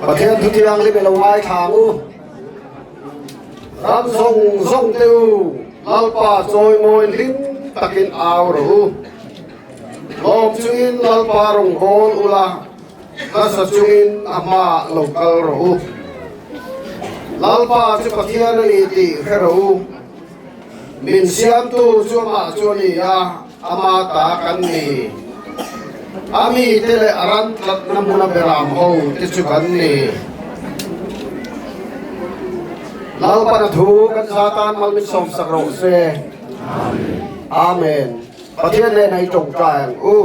và thiên thứ thiêng đi về lâu mai tháng u ram song tiêu lalpa trôi môi lính takin ao rồi lom chungin lalpa rong hol ula kasa chungin ama local rồi lalpa chu pathian ni ti khero min siam tu chu ma chu ni ya ama ta kan ni ami tele aran lat namuna beram ho te chu kan ni lalpa na thu kan satan mal min som sakro se amen pathian le nai tong trang u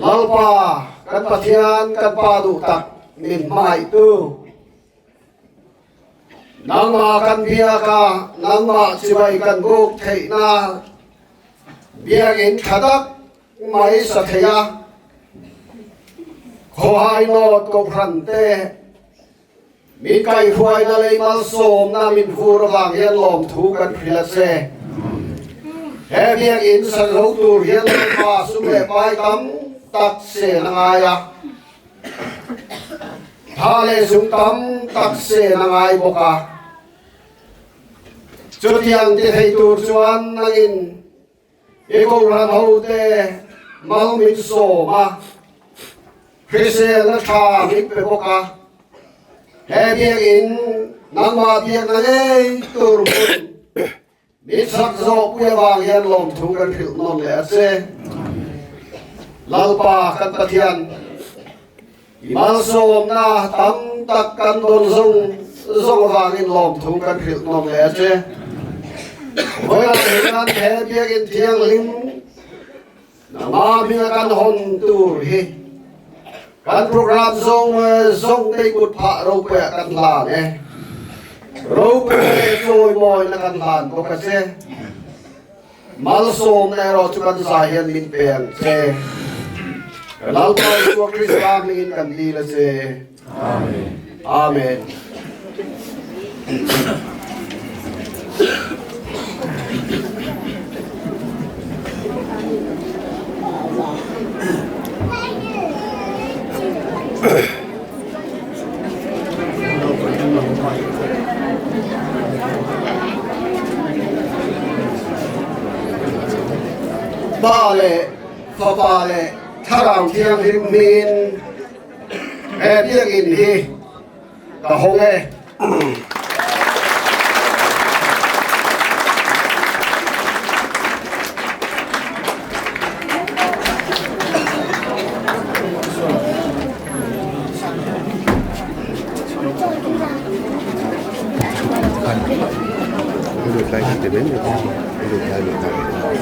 lalpa kan pathian kan pa du tak min mai tu nang ma kan bia ka nang ma chibai kan gok thei na biang in khadak mai sa theya kho hai not ko phran te mi kai huai na lei mal som na min hu ra wang hian lom thu kan phila se he biang in san lo tur hian pa sum le pai tam tak se na ya thale sum tam tak se na ngai boka cho thiang te thei tur chuan nangin eko ran ho te mal min so ma khrise na tha mi pe boka he biang in nang ma biang na le tur mun mi sak zo pu wang yan lom thu kan phil non le ase lalpa kan pathian mal som na tam tak kan don zong wangin lom thu kan phil non le ase Hoi là thế nan thế biết in thiêng linh mà mình kan hồn tu hi kan program song tây cột phạ râu bẹ kan làn e râu bẹ trôi mồi là kan làn có cái xe mal som này rồi chúng ta hiền min bèn xe lao tay chúa Christ mình kan đi là xe amen amen ba lệ pha ba lệ thang thiêng lim min e biếng in hi cả hông e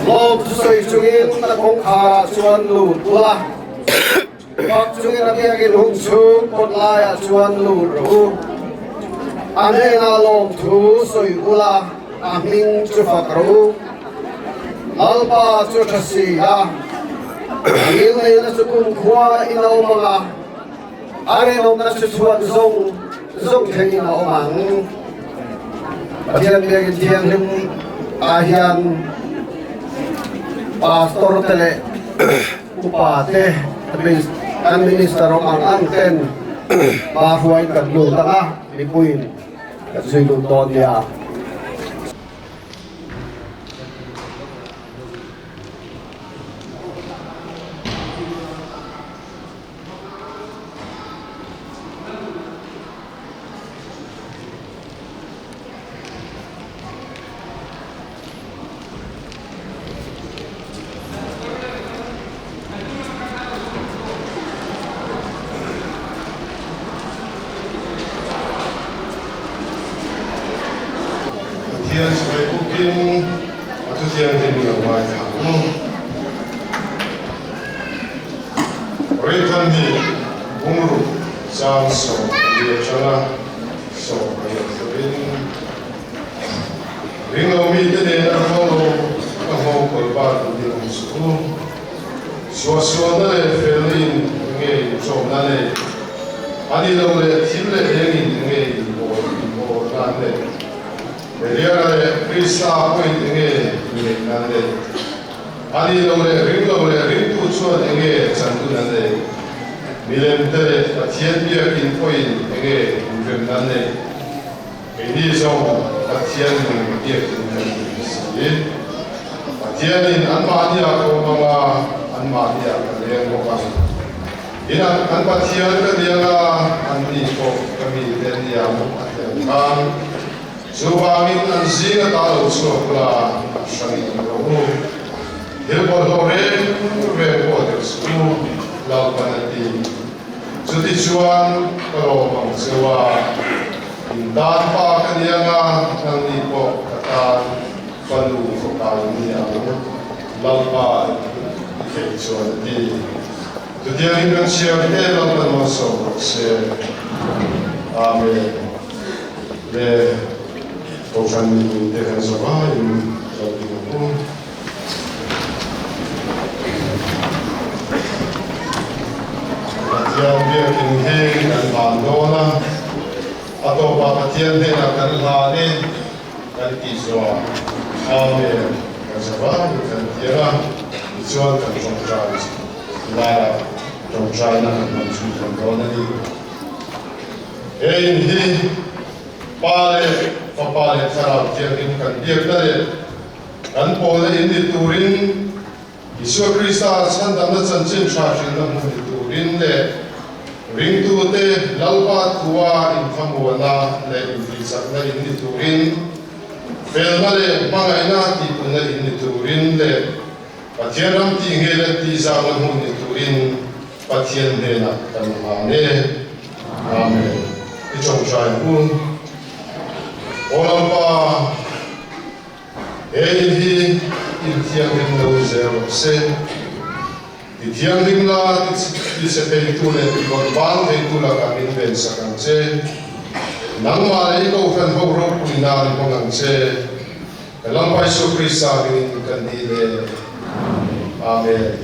lom soi chungin ta kong kha chuan lut ula bak chungin a biak in hung chung pot lai a chuan lut ru ane na lom thu soi ula a ming chu fak ru alpa chu thasi a il nei na chu kum khwa inau manga are nom na chu chuan zong thei na omang pathian biak in thiang lim a hian pastor tele upate kan minister ang angken ma huai kan lu tanga ni puin kan sui lu ton ya thiên suy quốc kinh tu thiên thì mình ở ngoài thẳng rồi thân thì bung ru sang sổ địa chana sổ địa ring lo mi te de a ho ko ba tu de su na le felin nge so na le ani lo le thim le eng nge bo na le Eliara Krista point nge nande ani lo le ring tu chuan nge chantu nande milem tere Pathian biar infoin enge investment ne ini so Pathian biar investment Pathian in anmania ko mga anmania kalian ko kasi ina an Pathian kalian anni ko kami den ya mo kan subangin an singa talo so kala sani ro Hilbor hore ve waters lau panati Suti chuan kalau bang sewa dan pa kanianga nang ipo kata palu kokal ni aku lau pa ke chuan di Suti yang ingin siap ni lau pan masuk se amen le kokan ni dengan sebab ini lau di Pathian biar kini dan bandona atau Pathian dia akan lari dari kisah. Amin. Kerana kan dia kisah kan jomjai, lara jomjai nak masuk bandona ni. Ini pale sarap dia kan dia tadi kan boleh ini turin Yesus Kristus hendak menjadi saksi dalam turin le ring tu te lalpa tua infamuana le infisak le ini turin felna le pangaina ti punna ini turin le patienam ti ngele ti zaman ini turin patien dena kanhane amen ichong chai pun olampa hi Tiang ring lo zero se, tiang ring la di sepei tu le di korban le tu la kami ben sakang se, nang malai ko kan horo puinan pengang se, dalam Yesus Kristus ini kan dile, amen.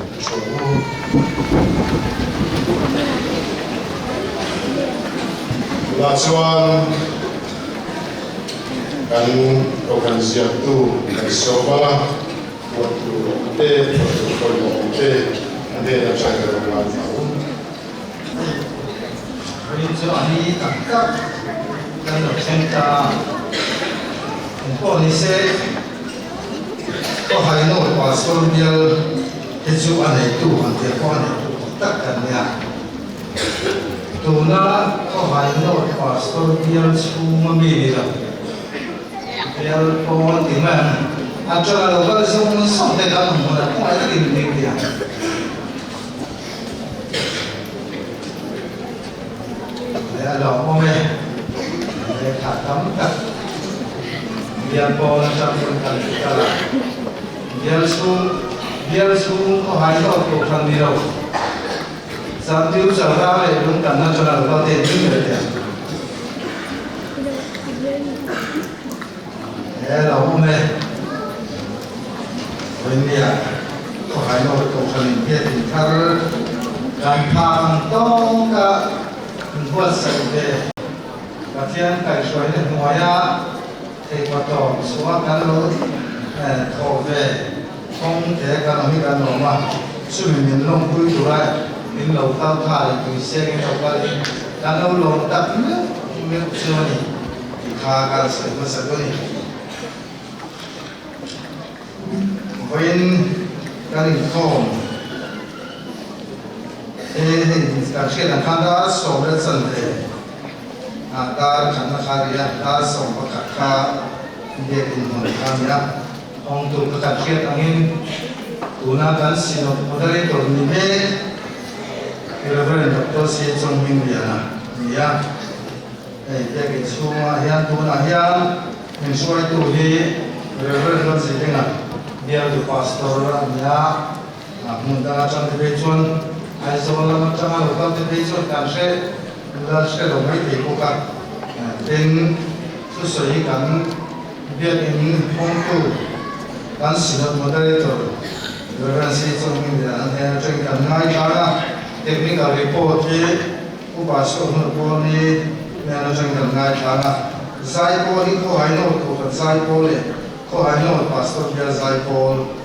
Lacuan kan kau kan siap tu soba. Waktu ada yang saya kenal tahu. Itu ani kakak dan cinta. Untuk ni se, kau hari no pasal dia itu ane tu ane kau ane tu takkan ya. Tu na kau hari no pasal dia semua mila. Dia kau di mana? Acara lokal semua sampai dalam mana pun ada di Indonesia. Ya, lalu mana? Mereka tampil. Dia pun tampil kita. Dia su kau hari itu kan dia. Saat itu saya belum kenal acara lokal itu dia. Ya, lalu mana? Ini ya, kau hanya untuk kalian tinggal dan pantang ke buat saja. Kalian kalau sudah semuanya, tekotong semua kalau kowe, kong kalau ni kalau mah, sudah minum pun jual, minum tahu kali tu sering kali, kalau long tak minum semua ni, kakak semua sekali. Koin kali kom, sekarang kanda sobat sendiri, dar kanda karya dar sobat kakak dia pun ya, untuk kakak angin gunakan sinop moderator ni Reverend Dr. Si Chong Ming ya, dia semua yang guna yang mensuai tu Reverend Si dengar. Dia tu pastor ya, munda macam terpecun, aisyah macam apa terpecun, kan saya, mula saya lomai terbuka, dan sesuai kan dia ini untuk kan sinat moderator, berarti semua dia cakap ngai cara technical report ni, pastor report ni, dia cakap ngai cara, saya pun itu hanya untuk saya pun kau hanya pastor dia saya pun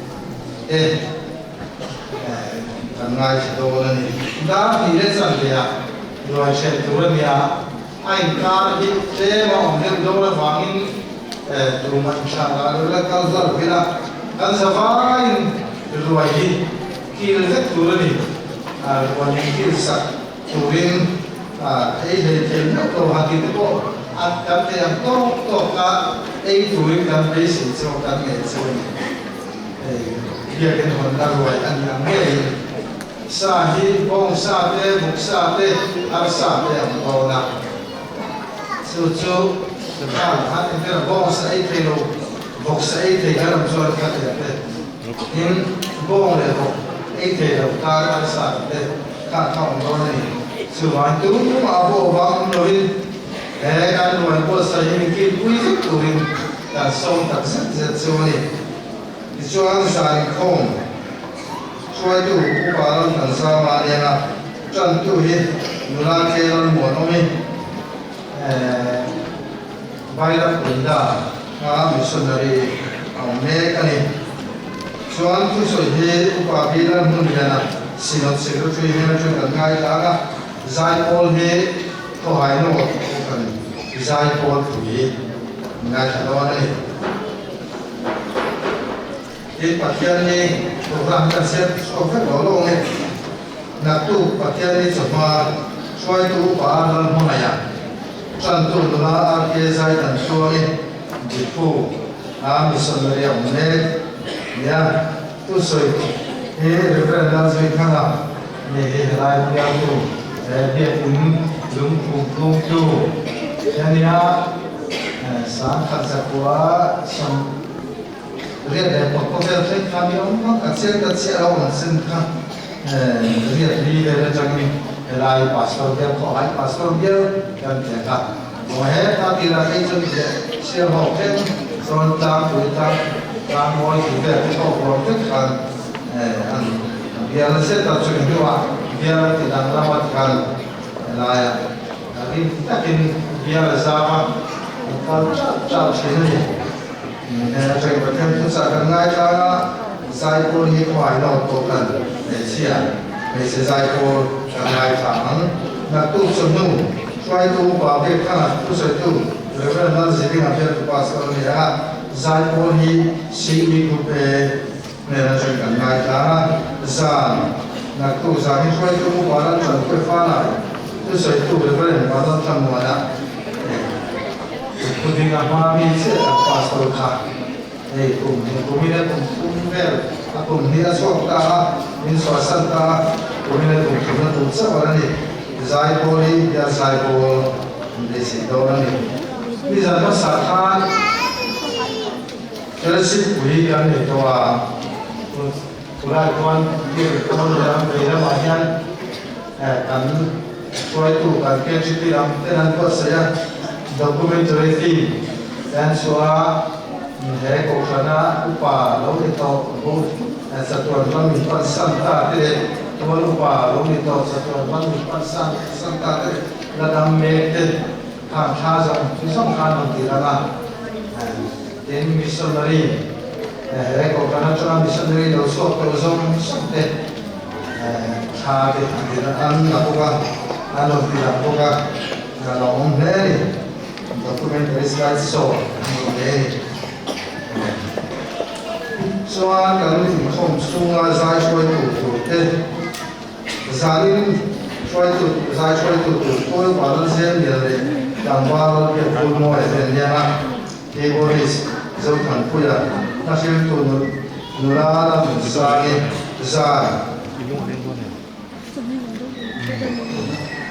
kan ngai itu ni dah ni lesan dia rồi sẽ tụ lên nhà anh ta đi chế mà ông nên đâu là vangin tụ mặt sang là rồi là cao giờ bây giờ kan savain rồi đi khi rất tụ lên đi rồi những khi sạch tụ lên ấy để nó tổ hàng kia tổ ăn cắm thì ăn tổ cả ấy tụ lên cắm đấy sự cho cắm nghệ cho việc cái hồn là rồi ăn làm nghệ sa hi bông sa tê mục sa tê ar sa tê am to na su chu ha ha cái là bông sa ấy thì lo bông sa ấy thì cái làm cho cái tê in bông này bông ấy thì là ta ar sa tê ta không có này su anh tu mà bộ vang rồi cái nuôi bộ sa hi cái quý tu in ta song ta rất rất su này cho anh sai khôngช่วยดูผู้บาลกันสามาเนี่ยนะจันทุหินุลาเคลันหมวนมีใบรับผลได้มิชชันนารีเอาเมกันนี่ส่วนผู้ช่วยที่อุปาบีลันหุ่นเนี่ยนะสินอสิรุช่วยเนี่ยช่วยกันง่ายจังอ่ะใจโอลเฮก็หายโน่กันใจโอลถุยง่ายจังวันนี้ที่ปัจจัยนี้ตัวการเกษตรสกัดหล่อลงเนี่ยนักตู้ปัจจัยนี้สมาช่วยตู้ป่าลันหัวเนี่ยจันตู้ตัวละอาเกใจตันตัวนี้ดิบูมิสนาเรียมเนี่ยตู้สวยเฮ้เรื่องนั้นสวยขนาดนี่เฮ้รายเดียวตู้เดี๋ยวอุ่นลุงตู้ยันเนี่ยสามขัดสักว่าสมเรียนแต่พอเขาเรียนเรื่องการเรียนมันก็เสียเราหมดสิ้นครับเรียนดีเลยจังนี่รายพาสปอร์ตเดียวขอให้พาสปอร์ตเดียวกันเถอะครับวันนี้ถ้าที่เราได้จนเสียหกเดือนส่วนต่างตัวต่างมวยที่เดียวที่เขาบอกทุกคนอันเดียวเสียตัดชุดที่ว่าเดียวที่ดังเราวัดกันรายที่ถ้ากินเดียวจะมาเขาจับเสียนี่ใจประเทศทุกสาขาง่ายจังใจคนที่ควายนอนตัวกันเสียไม่ใช่ใจคนง่ายจังนักตู้สนุกช่วยตู้ป่าเด็กขนาดตู้สวยตู้เรื่องนั้นสิ่งที่เราเชื่อตู้ป่าสนุกเนี่ยใจคนที่สิ่งที่กูเป็นเนี่ยใจกันง่ายจังนักตู้สาขาช่วยตู้ป่านั้นจนไปฟ้าไหนตู้สวยตู้เรื่องป่านั้นทำมาแล้วคุณงามมีเสียพาสปอร์ตค่ะกลุ่มนี้เนี่ยกลุ่มเวลกลุ่มนี้ชอบตาอินสวาสันตากลุ่มนี้เนี่ยกลุ่มสักวันนี้ใจโพลียาใจโพดีสิโดนนี่นี่จะมาสักครั้งจะสิบปีกันนี่ตัวผู้ได้คนที่คนเดิมไปแล้วมาเนี่ยกันช่วยตู้กันเกี่ยวกับที่เราแต่นั้นก็เสียdocumentary theme dan soa he ko khana upa lo ni to bo satuan man mi pan san ta te to upa lo ni to satuan man mi pan san ta te la dam me te tham tha jang ki som khan mang ti la na den missionary he ko khana chona missionary lo so to zom sam te tha te ti la an na ko ga ano ti la ko ga la on ne documentary slides so okay so an kan ni khom sunga zai choi tu te zalin choi tu zai choi tu ko ba lan sen ya le dang ba lo ke ko mo e den ya na ke boris zo kan pu ya na sil tu nu la la mu sa ni za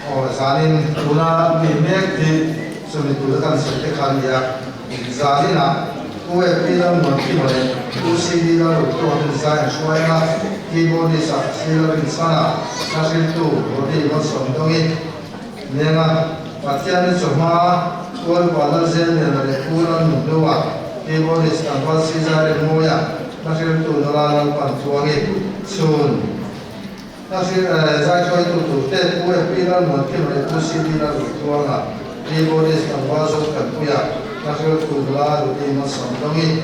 o zalin una mi mek ti so ni tu kan se te khan ya zalina ko e pi la mo ki mo le tu si di la ro to den za shoi na ki bo ni sa si la rin sa na na si tu bo di mo som dong i ne nga patya ni so ma ko ba la zen ne la le ku la nu do wa ki bo ni sa ba si za re mo ya na si tu no la la pan chuang i chun na si za choi tu tu te ko e pi la mo ki mo le tu si di la ro to na Keyboardist ang wasok at kuya nakil kudla rutin mo sa mdongi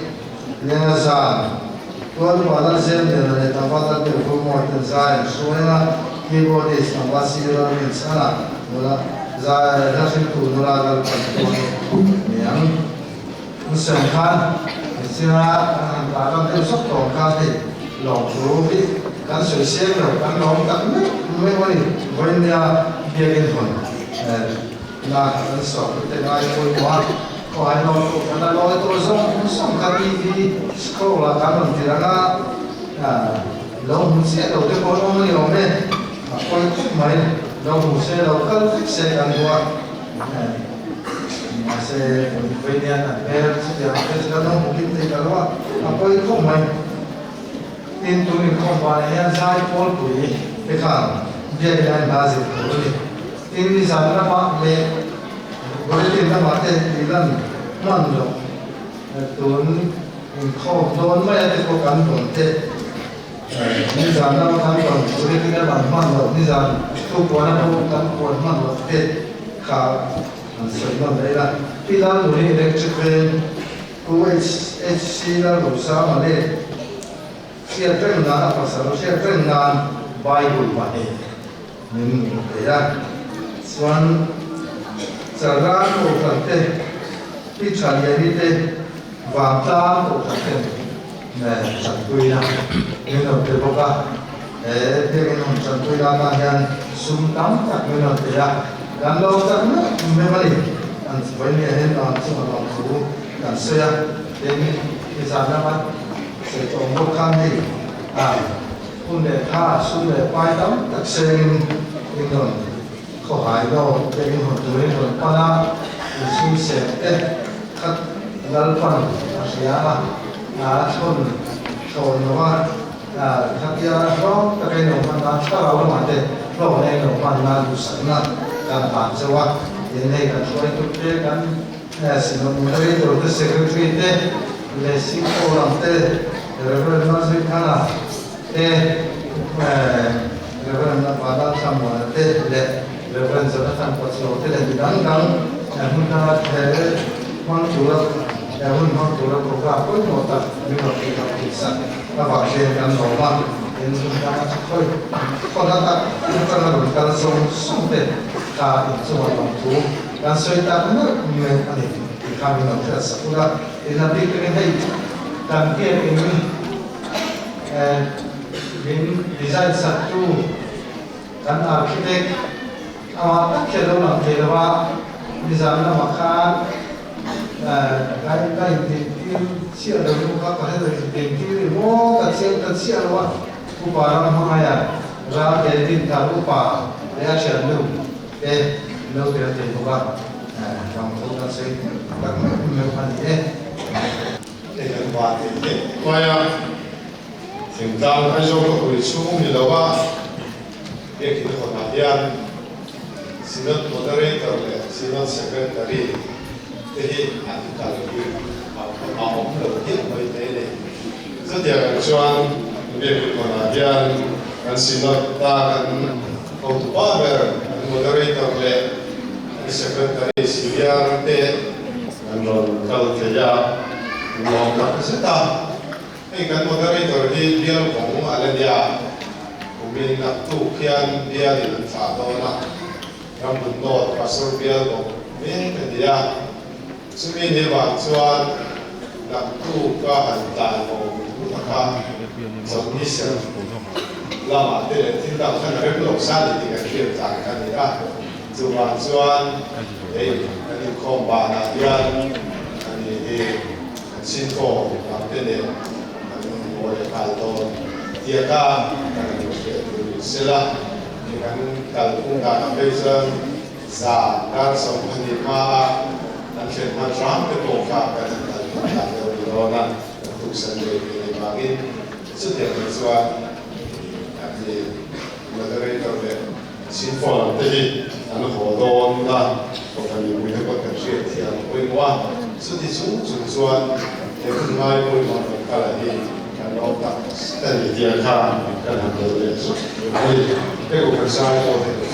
niya zan tuwal pala zen nila nita patat yung kumort ng zayin so nga keyboardist ang wasira rin sana nula za sin tu nula dal pan tu yang sen khan sira ta ram te sok to ka te long ru bi kan soi se lo kan long tak me wani voinia biagen hon na kan so te ngai ko wa ko ai no ko kan lo to som ka bi skola kan ti ra lâu mình sẽ đầu tư có nó nhiều lên coi chút mấy lâu mình sẽ đầu tư thích xe càng qua mà xe với nhà là bé sẽ được cái sẽ nó một kinh tế cả đó mà coi không mấy tin tôi mình không phải là sai Paul tuổi cái khả việc này là gì thôi tin đi rằng nó mà về với tin nó mà thế thì lần lần rồi tôi mình không tôi mới là cái cố gắng của thế nizam na kan kon uri kina ban man lo nizam tu ko na ko kan ko man lo te kha an sai no dai la pila uri electric ko HC la lo sa ma le sia tren na pa sa lo sia tren na bible ma e nin te ya swan sarga ko kan te pi chali ni te va ta ko kan te chẳng quy nào nhưng mà từ bao giờ thế cái nó chẳng quy nào là hiện sum đắm các người nào thì là làm lâu chắc nữa mấy mấy anh với nhà hiện là chúng ta làm thú làm xe đến cái giá nó bắt sẽ có một căn gì kun để tha sum để bài đắm các xe cái nó khó hại đâu cái nó tuổi nó qua na sum xe cái khát lal pan asia chôn nó thằng kia nó cái nông dân nó sao nó mà thế nó này nông dân nó đủ sẵn là làm bản cho wa hiện nay cả số itu thế kan xin nó muốn đây rồi cái secretary thế để xin cô làm thế rồi nó sẽ khá là thế rồi nó vào đó xong rồi thế để rồi nó sẽ thành một số thế là đắng đắng chúng ta thế mong chủ hun hong tu la ko ka ko no ta ni no ki ka ki sa ta ba she kan no ma en sun ta khoi ko na ta ta na ru ta song song te ka in so wa long tu kan soi ta na ni ani ki ka ni no ta sa ku la in na bi ke hei kan ke in bin design sa tu kan architect awa ta ke lo na te wa design na ma kha cái tiền chia được cũng có thể là tiền tiêu mua cái chia là what cũng bảo là không ai ra cái tiền ta cũng bảo để chia luôn để lâu thì tiền cũng bảo trong số ta sẽ các mình phân thế để cái quan thì coi thỉnh thoảng hay dùng cái quỹ số như làว่าcái cáiคนอาเซียน Synod moderator และ Synod secretary thì anh ta là người họ cũng được biết với thế này rất nhiều chuyện việc của là dân anh xin lỗi ta anh ông chủ ba về anh moderator lệ anh secretary Syria thế anh rồi câu thế ra lòng đặt rất ta cái anh moderator đi biên cũng anh đi cũng bên nạp tu kian dia di phá đó là yang benar pasal biar cũng bên cái dia Sumi ni bang chuan nak tu ka han ta mo tu ka so ni se lama te tin da khan re lo sa ni ka kier ta kan ni ra chu bang chuan ani khom ba na yan ani sin ko la te ne ani mo le ka to tia ka ani se la ni kan kal ku ka na be sa dar so ni ma anh sẽ mang sáng cái bộ phim cái là điều đó là thực sự về mà cái xuất hiện của chúng thì mà cái này đâu đấy xin phò làm thế gì anh hồ đồ là một cái điều mình có cần thiết thì anh quên qua xuất hiện chúng xuân để không ai quên mà cái là gì cái đó tập cái gì tiền khá cái là điều đấy cái của cái sai có thể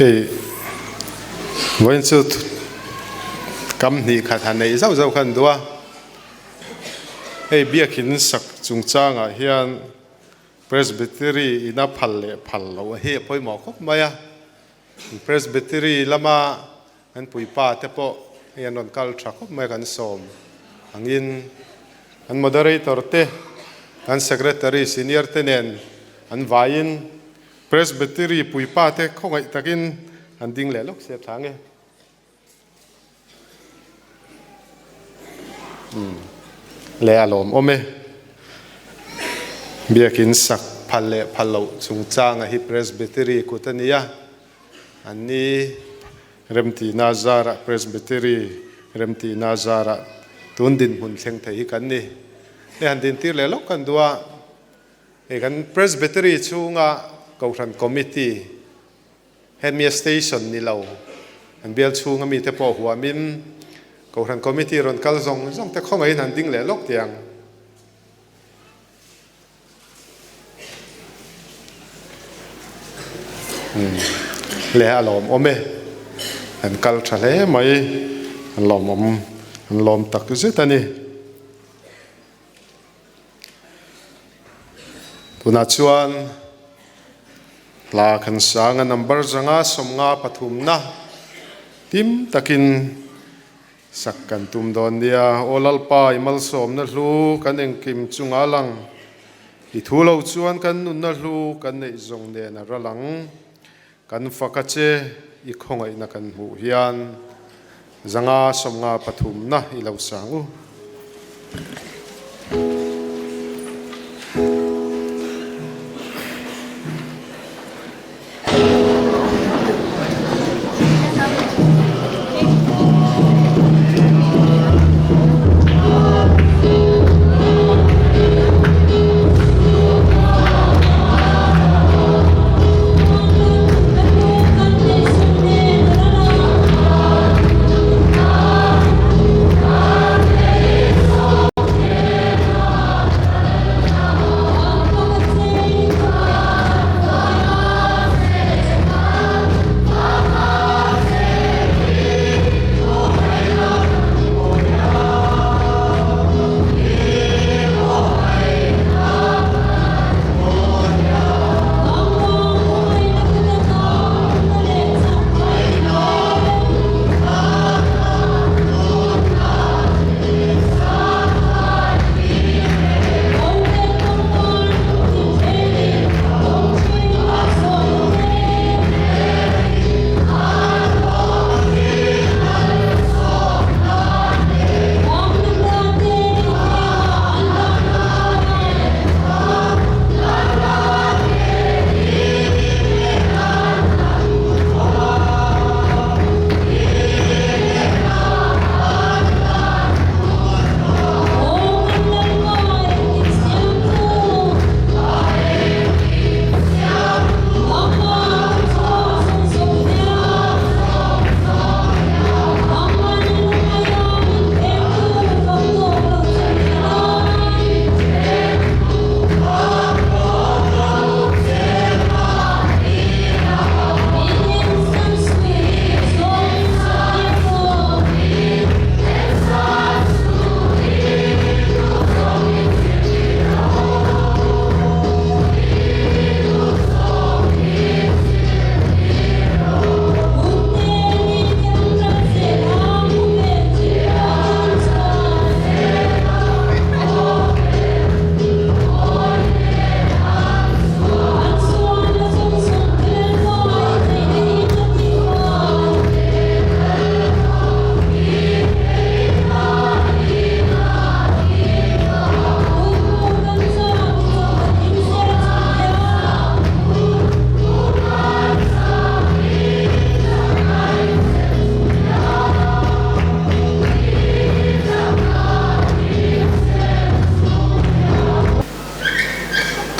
thì với sự cam ni khát hàng này giàu giàu khăn đua hey bia kín sắc trung trang à hiền presbytery ina phal lo he poi mo khop maya presbytery lama an pui pa te po hian on kal tha khop mai kan som angin an moderator te an secretary senior tenen an vain presbytery pui pa te khongai takin an ding le lok se thange le alom ome biakin sak phalo chungchang a hi presbytery kutania ani remti nazara presbytery remti nazara tundin hun thleng thei kan ni le han din tir le lok kan dua e kan presbytery chunga kauran committee hemia station ni lo an bial chunga mi te po huamin kauran committee ron kal zong te khongai han ding le lok tiang le alom ome an kal thale mai an lom tak zetani tuna chuan la kan sanga number zanga somnga pathumna tim takin sakkan tum don dia olalpa imal som na hlu kan engkim chunga lang I thulo chuan kan nun na hlu kan nei zong ne na ralang kan fakache I khongai na kan hu hian zanga somnga pathum na I lo sangu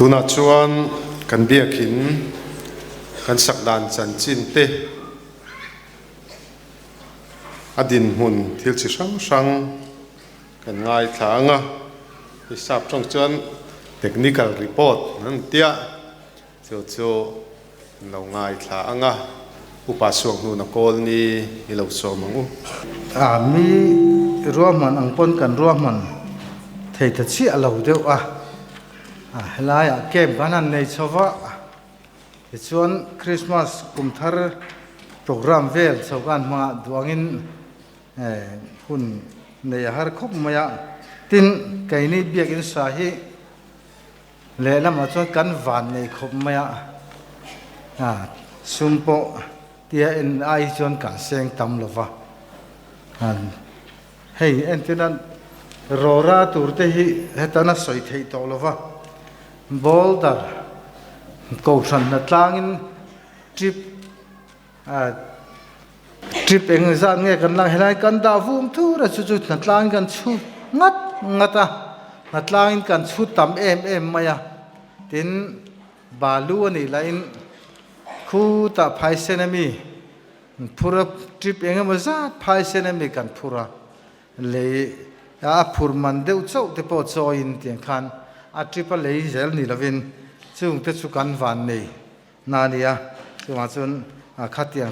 tuna chuan kan biakin kan sakdan chan chin te adin hun thil chi sang sang kan ngai thanga hisap trong chuan technical report nan tia chu lo ngai thanga อุปาสวงนูนกอลนี่ฮิโลโซมังอุมีรวมมันอังปนกันรวมมันเทตชีเราเดียวเฮลายเก็บกันนั่นในชาวะส่วนคริสต์มาสกุมทาร์โปรแกรมเวลชาวกันมาดวงินคุณในฮาร์คบมายาตินไกนี่เบียกินสาฮีเล่นมาชวนกันวันในคบมายาซุมโปเตียนไอชวนกันเสียงตำลวะเฮ้ยเอ็นที่นั้นรอราตูร์เตหิเฮตันสอยเทยตอลวะบอลดาร์กูฉันนัดลางินทริปเองจะเงี้ยกันลังเห็นกันดาวุมทูระจุดนัดลางกันชุดงัดนัดลางกันชุดตำมายาตินบาลูนี่ไลน์คู่ตาไพเซนมีพูระทริปเองมาจัดไพเซนมีกันพูระเลยพูร์มันเดือดโซ่ที่พอโซ่อินเตียงคันทริปเลยเซลนี่ละวินซึ่งเป็นสุกันวันนี้นานี่ซึ่งมาจนขัดยัง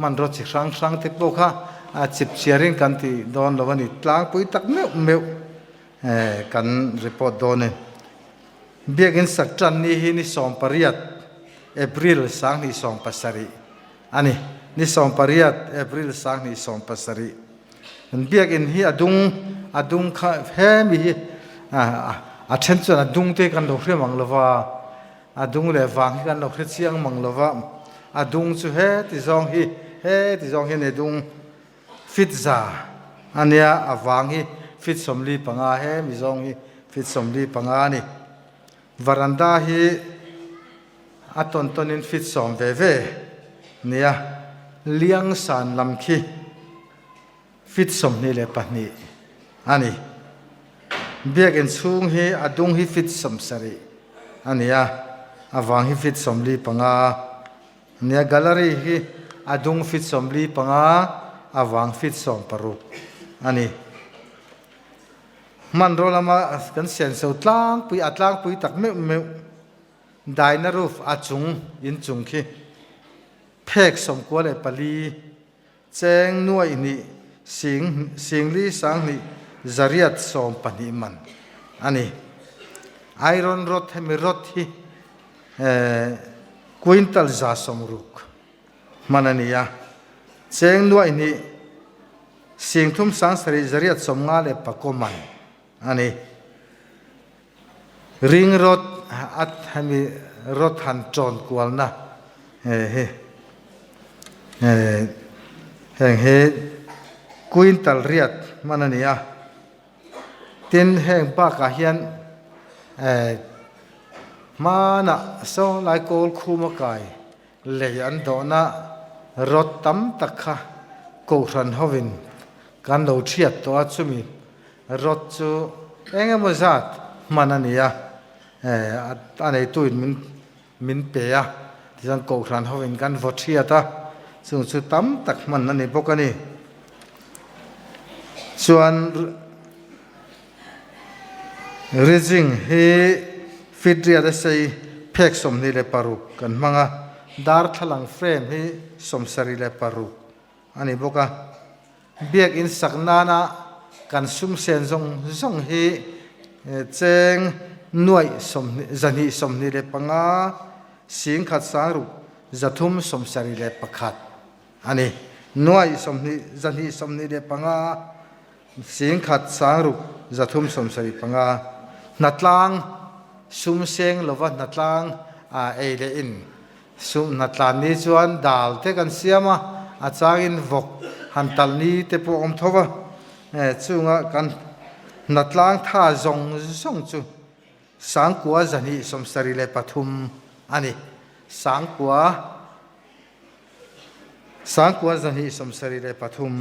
มันรถสิครั้งที่พวกเขาจิบเชียริงกันที่โดนละวันนี้ล้างปุยตักเมียวกันรีพอร์ตโดนเบียกินสักจันนี้นี่สองปริยัตเอพริลสังนี่สองปัสสรีอันนี้นี่สองปริยัตเอพริลสังนี่สองปัสสรีเบียกินฮีอดุงข้าเฮมีเช่นส่วนอดุงเตกันดอกเรียมังลวะอดุงเลวังกันดอกเสียงมังลวะอดุงสุเฮติซองฮีในดุงฟิตซาอันนี้วังฮีฟิตสมลีปังอาเฮมิซองฮีฟิตสมลีปังอานี่วารันดาฮีตอนนี้ฟิตสมเวเนี่ยเลี้ยงสารลำคีฟิตสมนี่เลยปะนี่อันนี้เบียกันสูงฮีอดุงฮีฟิตสมสรีอันนี้วางฮีฟิตสมลีปังอาเนี่ยแกลเลอรี่ฮีอดุงฟิตสมลีปังอาวางฟิตสมปรุอันนี้มันโรลมากันเสียนสุดล่างปุยอัดล่างปุยตักเมื่อได้นารูฟอาจุงยินจุงคีเพกสมกว่าเลยปลีแจ้งน่วยนี่สิงลีสังนี่จริยัดสมปนิมันอันนี้ไอรอนรถให้มีรถที่ควินตัลจ่าสมรุกมันอันนี้แจ้งน่วยนี่สิงทุ่มสังสริจริยัดสมงาเลยปะกมันอันนี้ริงรถอัดให้มีรถหันจอนกวลนะแห่งควินตัลเรียดมันนี่ตินแห่งปากาเฮียนมานะโซไลโกลคูมกายเลยอันโดนะรถตั้มตะคะกูรันฮวินกันเราเชียดตัวจุมีรถจูเองก็มาจัดมันนี่อันนี้ตุยมินเปียที่สังกูรันฮวินกันวอเชียตาซึ่งสุดตั้มตักมันนี่พวกนี้ส่วนริจิงเฮฟิตเรียดใส่เพกสมนี่เลยปารุกันมังดาร์ทลังเฟรมเฮสมสรีเลยปารุอันนี้พวกเบียกอินสักนานะกันซุ่มเซนซงเฮเจงหน่วยสมจันฮิสมนี่เลยปังสิงขัดสารุจัตุมสมสรีเลยปักขัดอันนี้หน่วยสมนี่จันฮิสมนี่เลยปังสิงขัดสารุจัตุมสมสรีปังนัดลางซุ่มเซงหรือว่านัดลางเอเลอินซุ่มนัดลางนี้ชวนดาลเทกันเสียมาอาจารย์อินวกหันตัลนี้เตปอมทว่าจูงกันนัดลางท่าจงจูสังกัวจันฮิสมสรีเลปฐุมอันนี้สังกัวจันฮิสมสรีเลปฐุม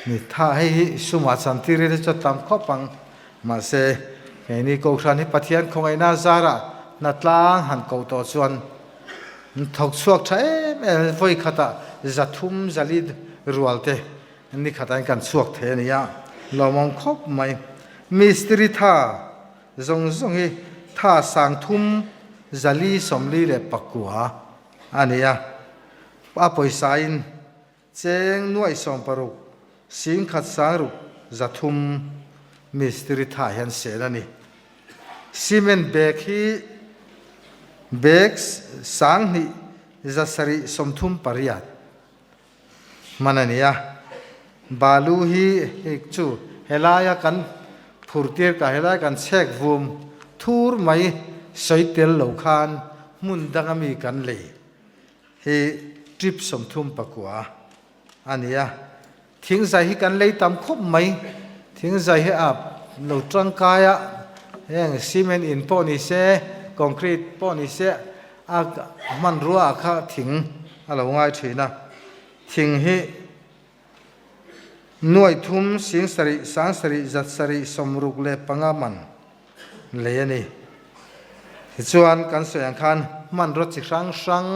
นี่ท่าให้สุมาสันติเรจะตามข้อปังมาเสนี่กูชันให้ปะเทียนคงไอ้นาซาระนัดลางหันกูตัวส่วนถกสวกใช้ไฟขัดจัตุมจัลิดรัวเตนี่ขัดกันสวกเทนี่ยเรามองคบไหมมิสตรีท่าจงให้ท่าสังทุมจัลีสมลีเลปักกัวอันนี้ป apoi sain cheng nuai som paruk sing khat sang ruk zathum mistri tha hian selani cement bag hi bags sang ni zasari somthum pariat manania balu hi chu helaya kan phurtir ka helaya kan chek vum thur mai soitel lo khan mun dangami kan le hi trip somthum pakwa ania thing zai hi kan lei tam khop mai thing zai hi ap lo trangkaya heng cement in po ni se concrete po ni se a man ruwa kha thing alo ngai thina thing hi nuai thum sing sari sang sari zat sari somruk le pangaman le ani chuan kan soyang khan man ro chi sang sang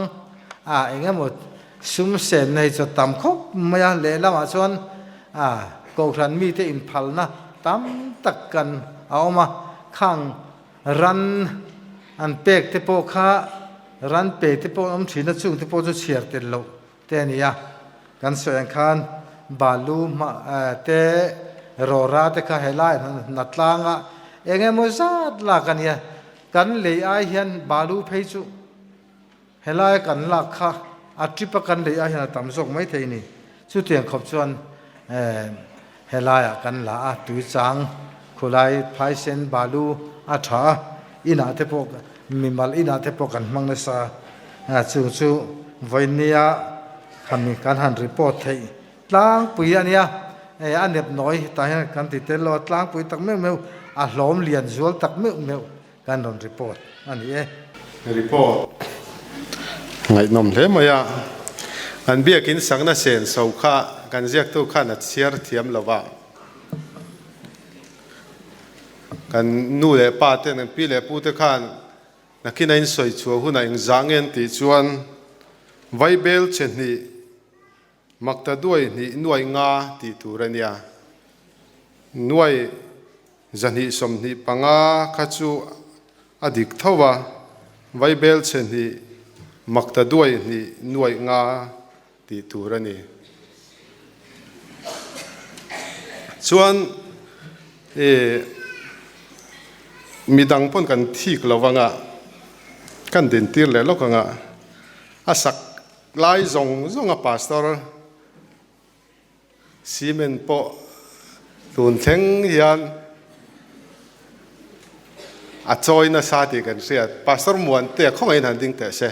a engemot sum sen nei cho tam khop maya le lama chuan a ko thran mi te in phalna tam tak kan awma khang ran an pek te po kha ran pe te po om thina chung te po chu chiar te lo te nia kan soyang khan balu ma te rora te kha helai natlanga engemo zat la kania kan le ai hian balu phei chu helai kan la kha a tripa kan le ai hian tam sok mai theini chu tiang khop chuan helai kan la a tu chang khulai phai sen balu a tha ina te pok mimal ina te pok kan mang na sa chu chu voinia khami kan han report thei tlang pui ania anep noi ta hian kan ti tel lo tlang pui tak meu a hlom lian zual tak meu kan don report ani report ngai nom hle maya an biakin sangna sen so kha kan ziak tu kha na chiar thiam lawa kan nu le pa te nan pi le pu te khan nakina in soi chu huna ing zangen ti chuan vaibel chen ni makta duai ni nuai nga ti turania nuai zani som ni panga khachu adik thawa vaibel chen ni makta duai ni nuai nga ti turani chuan midang pon kan thik lawanga kan din tir le lokanga asak lai zong a pastor cement po tun theng hian a choi na sa ti kan sia pastor muan te khong ai han ding te se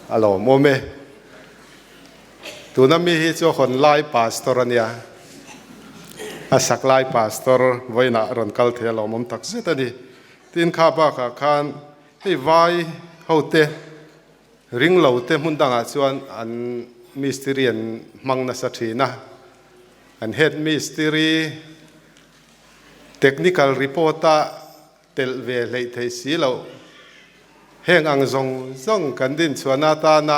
alo mo me tu na mi hi cho khon lai pastor ania a sak lai pastor voina ron kal the lo mom tak se tani tin kha ba kha khan hei vai hote ring lo te mun danga chuan an mystery an mangna sa thina an head mystery technical reporter tel ve lei thei si lo heng ang zong kan din chuana ta na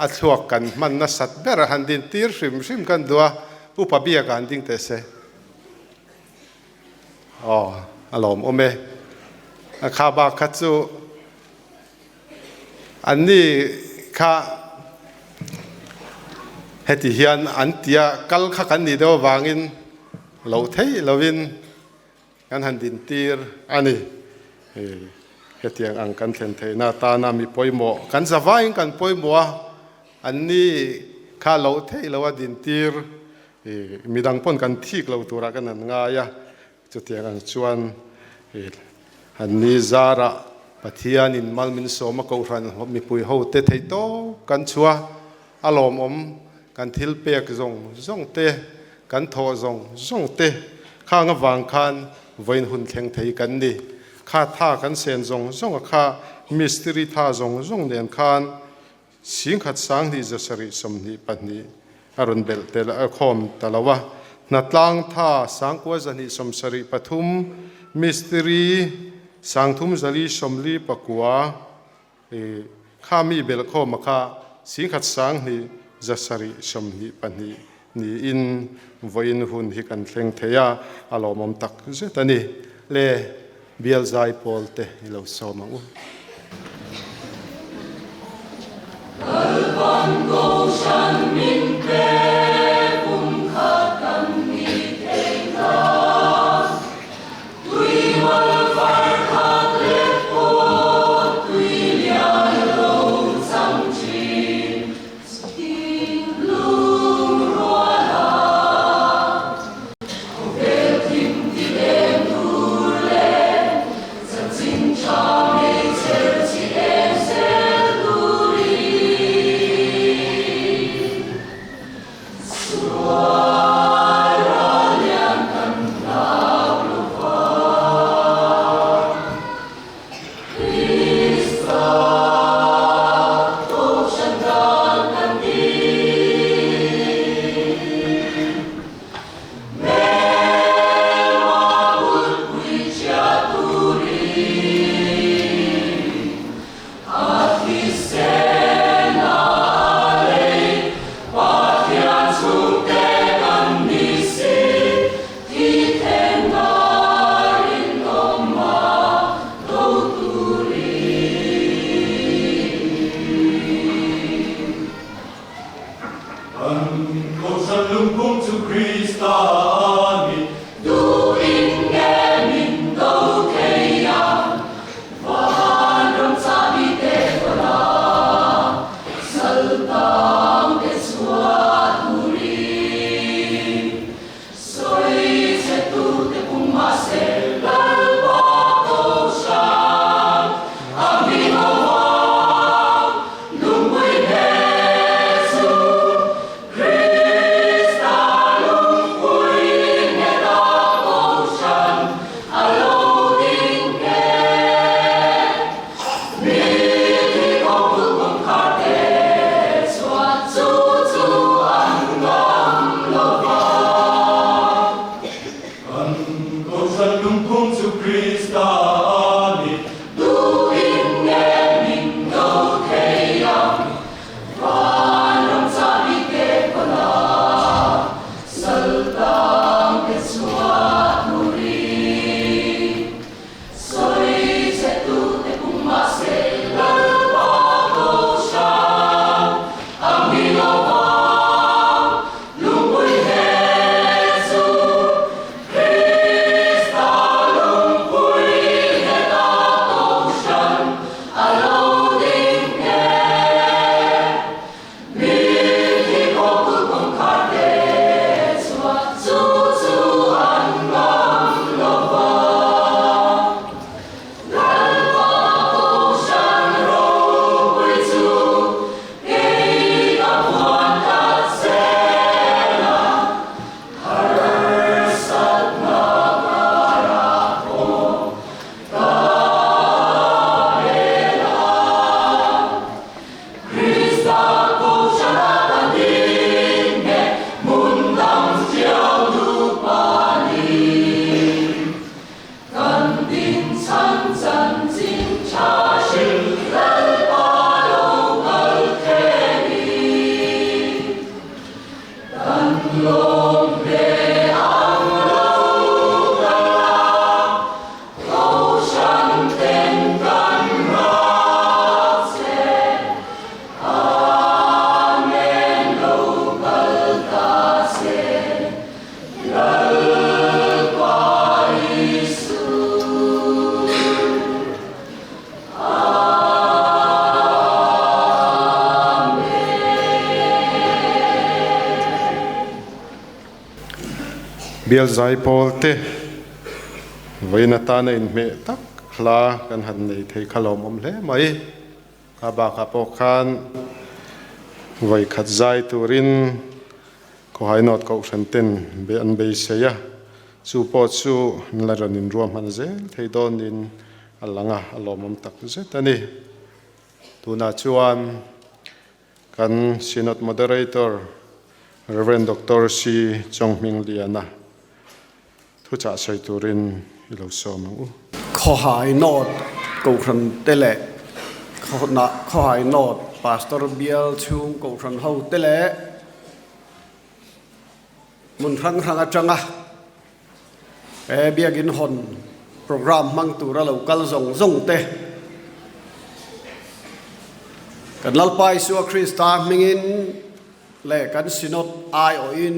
a thuak kan man na sat ber han din tir hrim kan dua upabia kan ding te se alom ome a kha ba khachu anni kha heti hian antia kal kha kan ni do wangin lo thei lovin kan han din tir ani hetiang ang kan thlen thei na ta na mi poimo kan zawain kan poimo anni kha lo thei lo din tir midang pon kan thik lo tura kan an nga ya chutiang ang chuan anni zara pathian in malmin soma ko ran mi pui ho te thei to kan chua alom om kan thil pek zong te kan tho zong te khang awang khan voin hun thleng thei kan ni kha tha kan sen zong kha mystery tha zong nen khan sing khat sang ni zasari somni pani aron bel tel a khom talawa natlang tha sangkwa zani somsari pathum mystery sangthum zali somli pakwa khami bel khom kha sing khat sang ni zasari somni pani ni in voin hun hi kan thleng theya alomom tak zetani le bial zai polte ilo somang bial zai pol te voina ta na in me tak hla kan han nei thei khalom om hle mai ka ba ka po khan voi khat zai turin ko hai not ko shanten be an be se ya chu po chu la ran in ruam han ze thei don in alanga alom om tak ze tani tuna chuan kan synod moderator Reverend Dr. C. Chongming Liana thu cha sai turin ilo som u kho hai not ko khan tele kho hai not pastor bial chung ko khan ho tele mun thang thang atanga e biagin hon program mang tu ra local zong zong te กันลัลไปสัวคริสตามิงินเล่กันสินดไอโออิน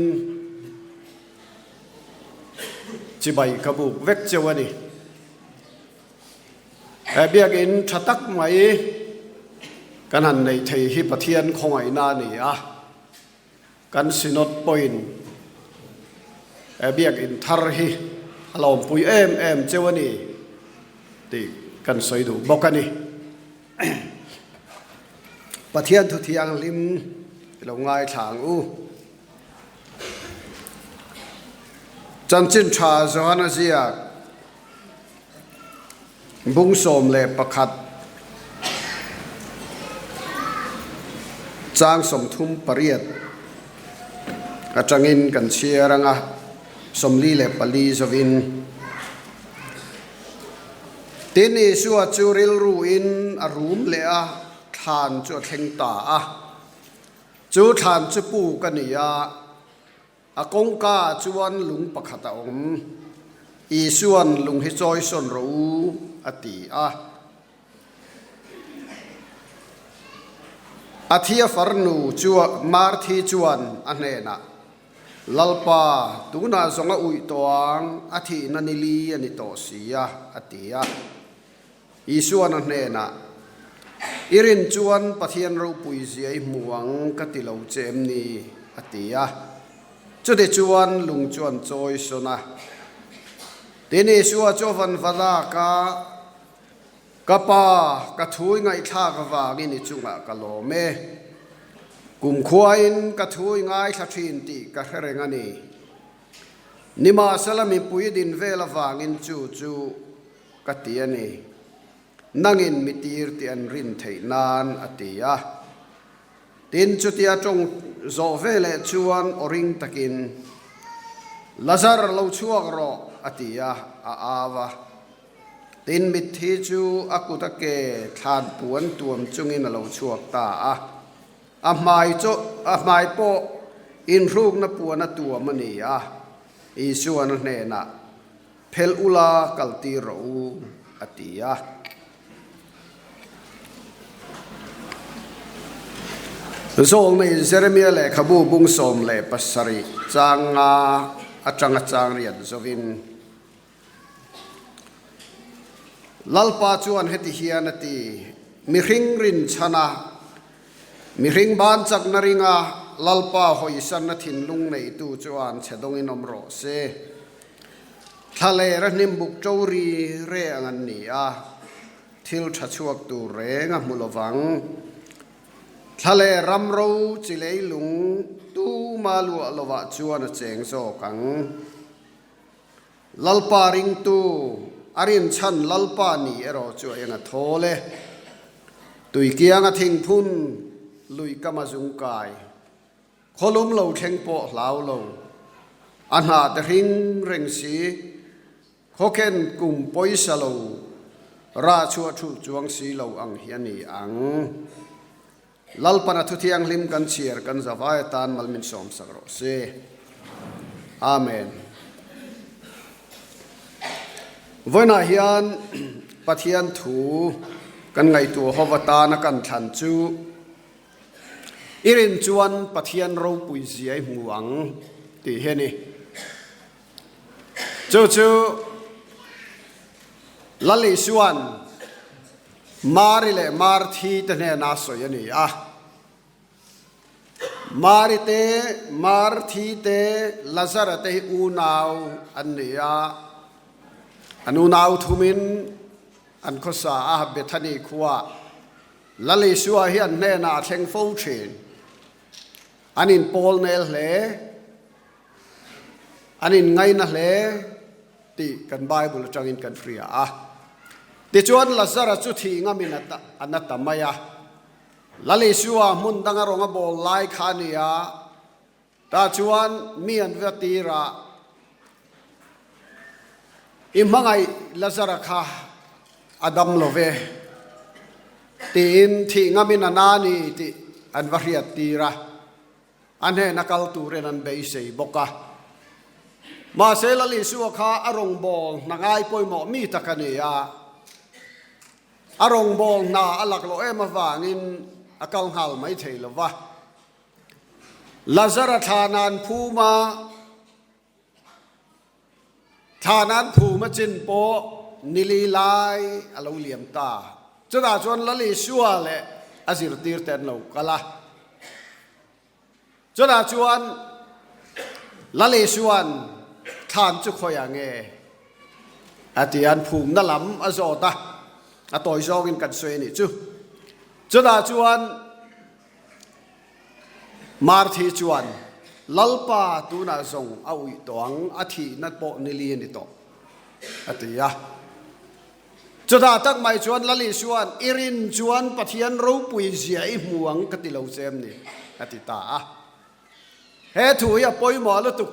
จิบายกบุกเวกเจวนี่เบียกินชัตักไหมกันหันในไทยฮิปเทียนของไอ้นานี่กันสินดปอยน์เบียกินทาร์ฮีเราปุยเอ็มเจวนี่ตีกันสวยดูบอกกันนี่ปะเทียนทุเทียงลิมเราง่ายทางจันจินชาสวรรค์เสียบุ้งสมเล็บประคัดจางสมทุมปริยดกระจังอินกันเชียรังสมลีเล็บปลีสวินทีนี้ชัวจูริลรูอินอรูมเลอะทานจูเทงตาจูทานจูปูกันนี่อากงกาจวนลุงปะขัดองอีส่วนลุงฮิจอยสนรู้อติอาทิยฟารนูจวมาร์ทีจวนอันเนนะลัลปาตูน่าสงอุยตวงอาทินันิลีอันิโตสีอติอีส่วนอันเนนะอิรินจวนปะเทียนรูปุยเสียหมวงกติลาวเจมนีอติจุดจวนลุงจวนจอยสนะทีนี้ชัวจวันฟลากากะปากะทุยไงท่ากะวากินิจุงะกะโลเมกุมควายนกะทุยไงทัชินติกะเฮรงานีนิมาสลามิปุยดินเวลวากินจูกะเตียนีนังอินมิตีร์ตีอันรินเทนานอติยาตินจุติยาจงโซเวเลชวนอริงตะกินลาซาร์ลาวชัวกรออติยาอาวาตินมิทีจูอากุตะเกทานปวนตัวมจุงินลาวชัวกตาอาไมโปอินรูกนปวนตัวมันนี่อีส่วนเนนะเพลอุลากัลตีรูอติยาส่งในเซเรมีเล่ขบูบุงสมเล่ปัสสริจางอาจางเรียนสวินลัลปาจวนเฮติเฮียนตีมิริงรินชนะมิริงบานจักนริงลัลปาหอยสันนทินลุงในตูจวนเชดงอินอมโรเซทะเลระนิมบุกโจรีเรงอันนี้ทิลชัชวกตูเรงมุลวังทะเลรำรูจิเลลุงตูมาลัวลวะจวนเจงโซกังลัลปาริงตูอารินชันลัลปานีเอรอจวยงะโทเลตุยเกียงะทิงพุนลุยกามาจุงกายขลุมเหลาเทงโปลาวเหลาอันหาตริงเร่งสีขอเข็นกุมปอยสลาวราชัวทุจวงสีเหลาอังเฮียนีอังลัลปนาทุเทียงลิมกันเชียร์กันจะวายตานมัลมินสอมสักรอเซอาเมนวันนี้ฮิอันปะเทียนถูกันไงตัวฮวตานกันทันจูอิรินจวนปะเทียนเราปุยเสียหวงตีเฮนี่จูลัลิชวนมาริเลมาร์ทีตเนนาสอยนี่มาริเตมาร์ทีเตลาซาร์เตอูนาวอันนี้อันอูนาวทุมินอันข้อสาเบธานีขวาลลิชัวเฮียนเนนาเชงฟูเชนอันนี้โพลเนลเลอันนี้ไงนะเลตีกันไบเบิลจังอินกันฟรีติจวนลาซาร์จุดที่งามินัตอันนัตมายาลลิชัวมุนดังอารมณ์บอลไลขานียตาจวนมีอันเวทีระอิมังไอลาซาร์คาอดัมโลเวตีนที่งามินานานีที่อันวาริยตีระอันเฮนักลตูเรนันเบย์เซบกะมาเซลลิชัวคาอารมณ์บอลนักไอปอยหมอมีตะกันเนียอารมณ์บอลนาอัลลักโลเอมาวางิน akal hal mai thei lova lazara thanan phuma thanan phuma chin po nili lai alo liam ta chuda chuan lali shua le azir tir ten lo kala chuda chuan lali shuan than chu khoya nge atian phum na lam azota atoi zong in kan soi ni chu chuda chuan mar thi chuan lalpa tu na zong aui tong athi na po nili ni to atia chuda tak mai chuan lali chuan irin chuan pathian ro pui zia I muang katilo chem ni atita a he thu ya poi mo lo tu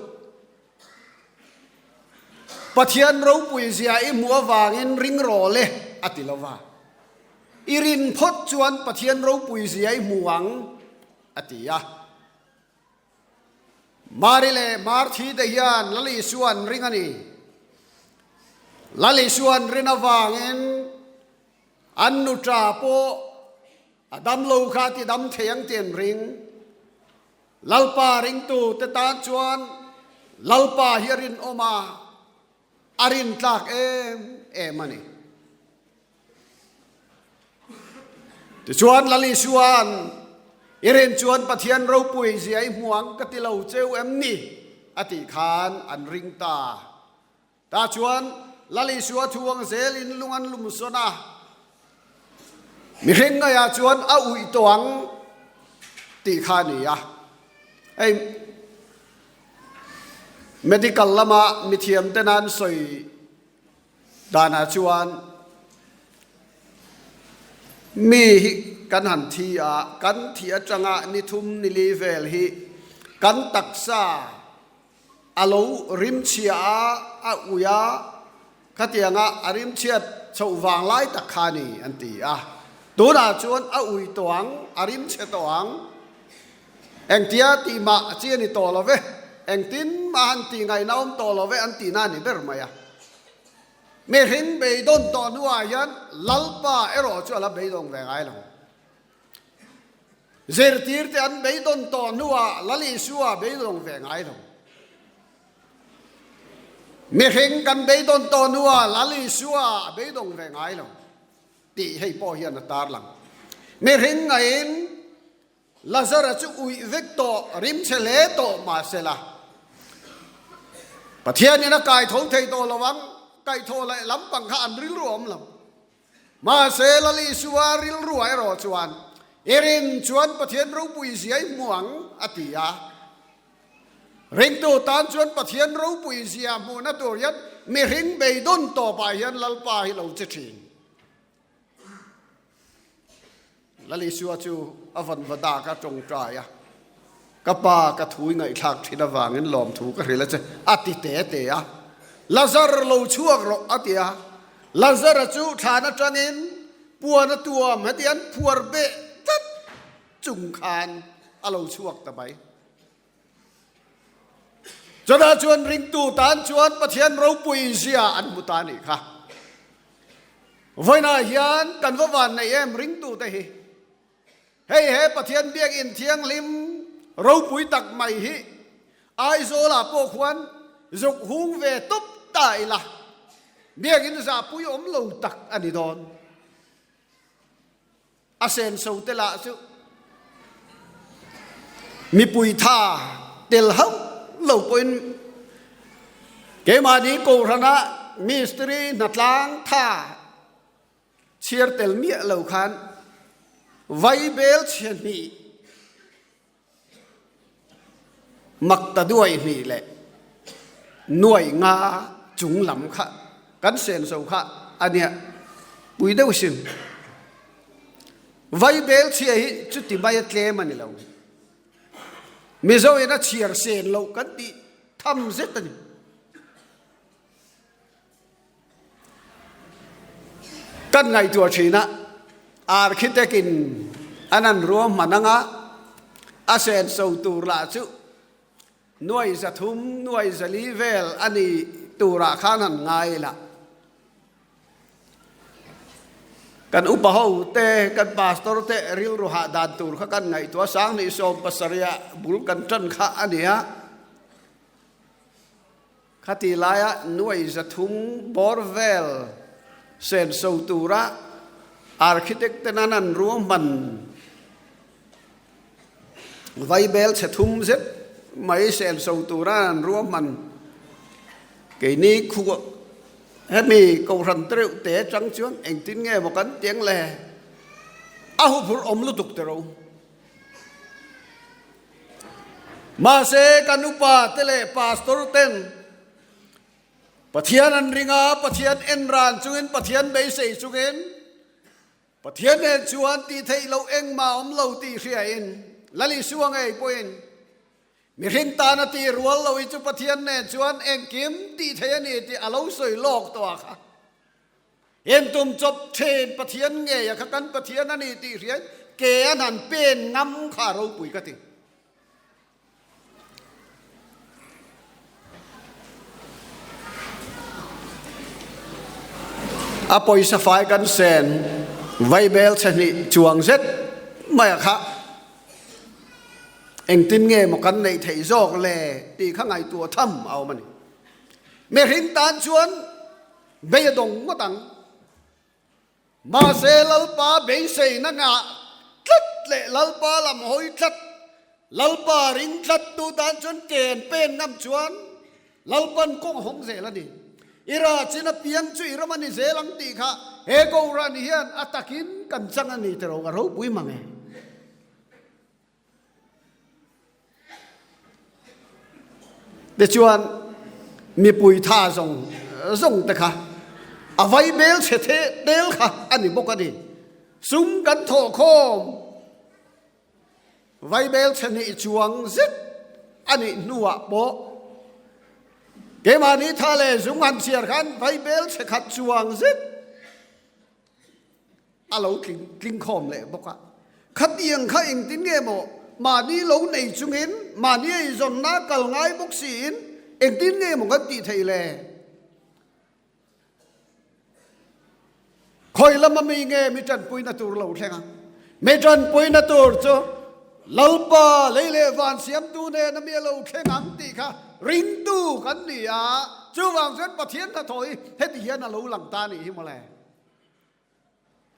pathian ro pui zia I muwa wangin ring ro le atilawa irin phot chuan pathian ro pui zia I muang atia marile marthi de hian lali suan ringani lali suan rinawangin annu tra po adam lo kha ti dam theyang ten ring lalpa ring tu te ta chuan lalpa hiarin oma arin tlak em ani ti chuan lali suan irin chuan pathian ro pui ziai muang katilo cheu em ni ati khan an ring ta chuan lali suwa thuang zel in lungan lumsona mi ring ya chuan a ui toang ti khani ya ai medical lama mithiam tenan soi dana chuan mi kan han thi a kan thi atanga ni thum ni level hi kan taksa alo rim chia a uya khatianga arim chiat chowang lai takhani anti a tuna chuan a ui toang arim che toang engtia ti ma chiani to love engtin ma han ti ngai naum to love anti na ni ber maya me hin be don to nuwa yan lalpa ero chu ala be dong ve ngai lo zer tir te an be don to nuwa lali suwa be dong ve ngai lo me hin kan be don to nuwa lali suwa be dong ve ngai lo ti hei po hian tar lang me hin ngain lazara chu ui vekto rim chele to ma sela pathian ina kai thong thei to lawang kai tho lai lam pang kha an ril ruam lam ma se lali suwa ril ruai ro chuan erin chuan pathian ro pui ziai muang atia ring tu tan chuan pathian ro pui zia mu na tur yan mi ring be don to pa hian lalpa hi lo che thin lali suwa chu avan vada ka tong traya kapa ka thui ngai thak thina wangin lom thu ka hrila che ati te a lazar lo chuak ro atia lazar chu thana tranin puana tuam hatian phuar be tat chung khan alo chuak ta bai chona chuan ring tu tan chuan pathian ro pui zia an mutani kha voina hian kan vawan nei em ring tu te hi hey he pathian biak in thiang lim ro pui tak mai hi ai zo la po khwan zuk hung ve top tai la biak in za pui om lo tak ani don asen so te la chu mi pui tha tel hau lo poin ke ma ni ko rana mystery natlang tha chier tel mi lo khan vai bel chen mi makta duai ni le nuai nga chung lam kha kan sen so kha ania pui deu sim vai bel chia hi chu ti mai tle mani lo mi zo ina chier sen lo kan ti tham zet ani kan ngai tua china architect in anan ruam mananga asen so tur la chu nuai za thum nuai za livel ani tura khanan ngai la กันอุปโภเตกันปาสตอร์เตริลรุหะดานตูร์กันไงตัวสังนิสมปัสริยะบุลกันจันข้าอันเนี้ยคติลายะหน่วยจะทุ่งบอร์เวลเซนโซตูระอาร์คิเทคต์นั้นรวมมันไวเบลจะทุ่มเสร็จไม่เซนโซตูระรวมมันเกี่ยนี้คู่ให้มีกองรันเตอร์เตะจังชวนเองทิ้งเงี้ยบอกกันเตียงแหล่อาหุพูดอมลุตุกเตอร์มาเสกันอุปาเตเลปาสตอร์เตนปะเทียนอันริงาปะเทียนเอ็นรานจุนปะเทียนเบสเซจุนปะเทียนเอ็นจวนตีเทยเราเองมาอมเราตีเรียนละลิสวงไอ้ปอยน์มีรินตานาตีรัวเราอิจุปะเทียนเอ็นจวนเองกิมตีเทยนี่ตีอาเราสวยโลกตัวค่ะเอ็นตุ่มจบเทนปะเทียนเงี้ยกันปะเทียนนั่นนี่ตีเรียนเกยนันเป็นงำขาเราปุยกันติอปอยสฟายกันเซนไวเบลชนิจวงเซ็ตไม่ค่ะเอ็งตินเงี้ยมกันในไทยโจกเล่ตีข้างในตัวถ้ำเอามันเมรินตานชวนเบียดงมาตังมาเซลลปาเบยเซนังะทัดเล่ลลปาลำหอยทัดลลปาริงทัดตูตานชวนเกณฑ์เป็นน้ำชวนลลปันกงหงเสละดิอิราชินเปียงจุอิรามันเซลังตีค่ะเอโกรานิฮันอัตกินกันจังอันนี้เตโรกเราปุยมังเอเดชวนมีปุยท่าส่งแต่ค่ะอวัยเบลเสเทเดลค่ะอันนี้บอกกันดิซุ่มกันโถโคมไวเบลชนิจวงซิดอันนี้นัวโบเกมานี้ทะเลสุงหันเสียกันไวเบลเสขัดจวงซิดอาเรากลิ้งคอมเลยบอกว่าขัดเอียงข้าเองติ้งเงี้ยโมมานี้เราในจุงเห็นมานี้จนนักกลง่ายบุกศีลเองติ้งเงี้ยโมกันตีไทยเลยคอยละมันมีเงี้ยมีจันปุยนาตูเราใช่ไหมไม่จันปุยนาตูจ้ะเราป่าเลยวันเสียมตูเนี่ยน้ำเมียเราแข่งอังตีค่ะริงตูกันนี่อ่ะจู่วางเส้นปะเทียนตะถอยเฮ็ดเฮียนเราหลังตานี่หิมาเลย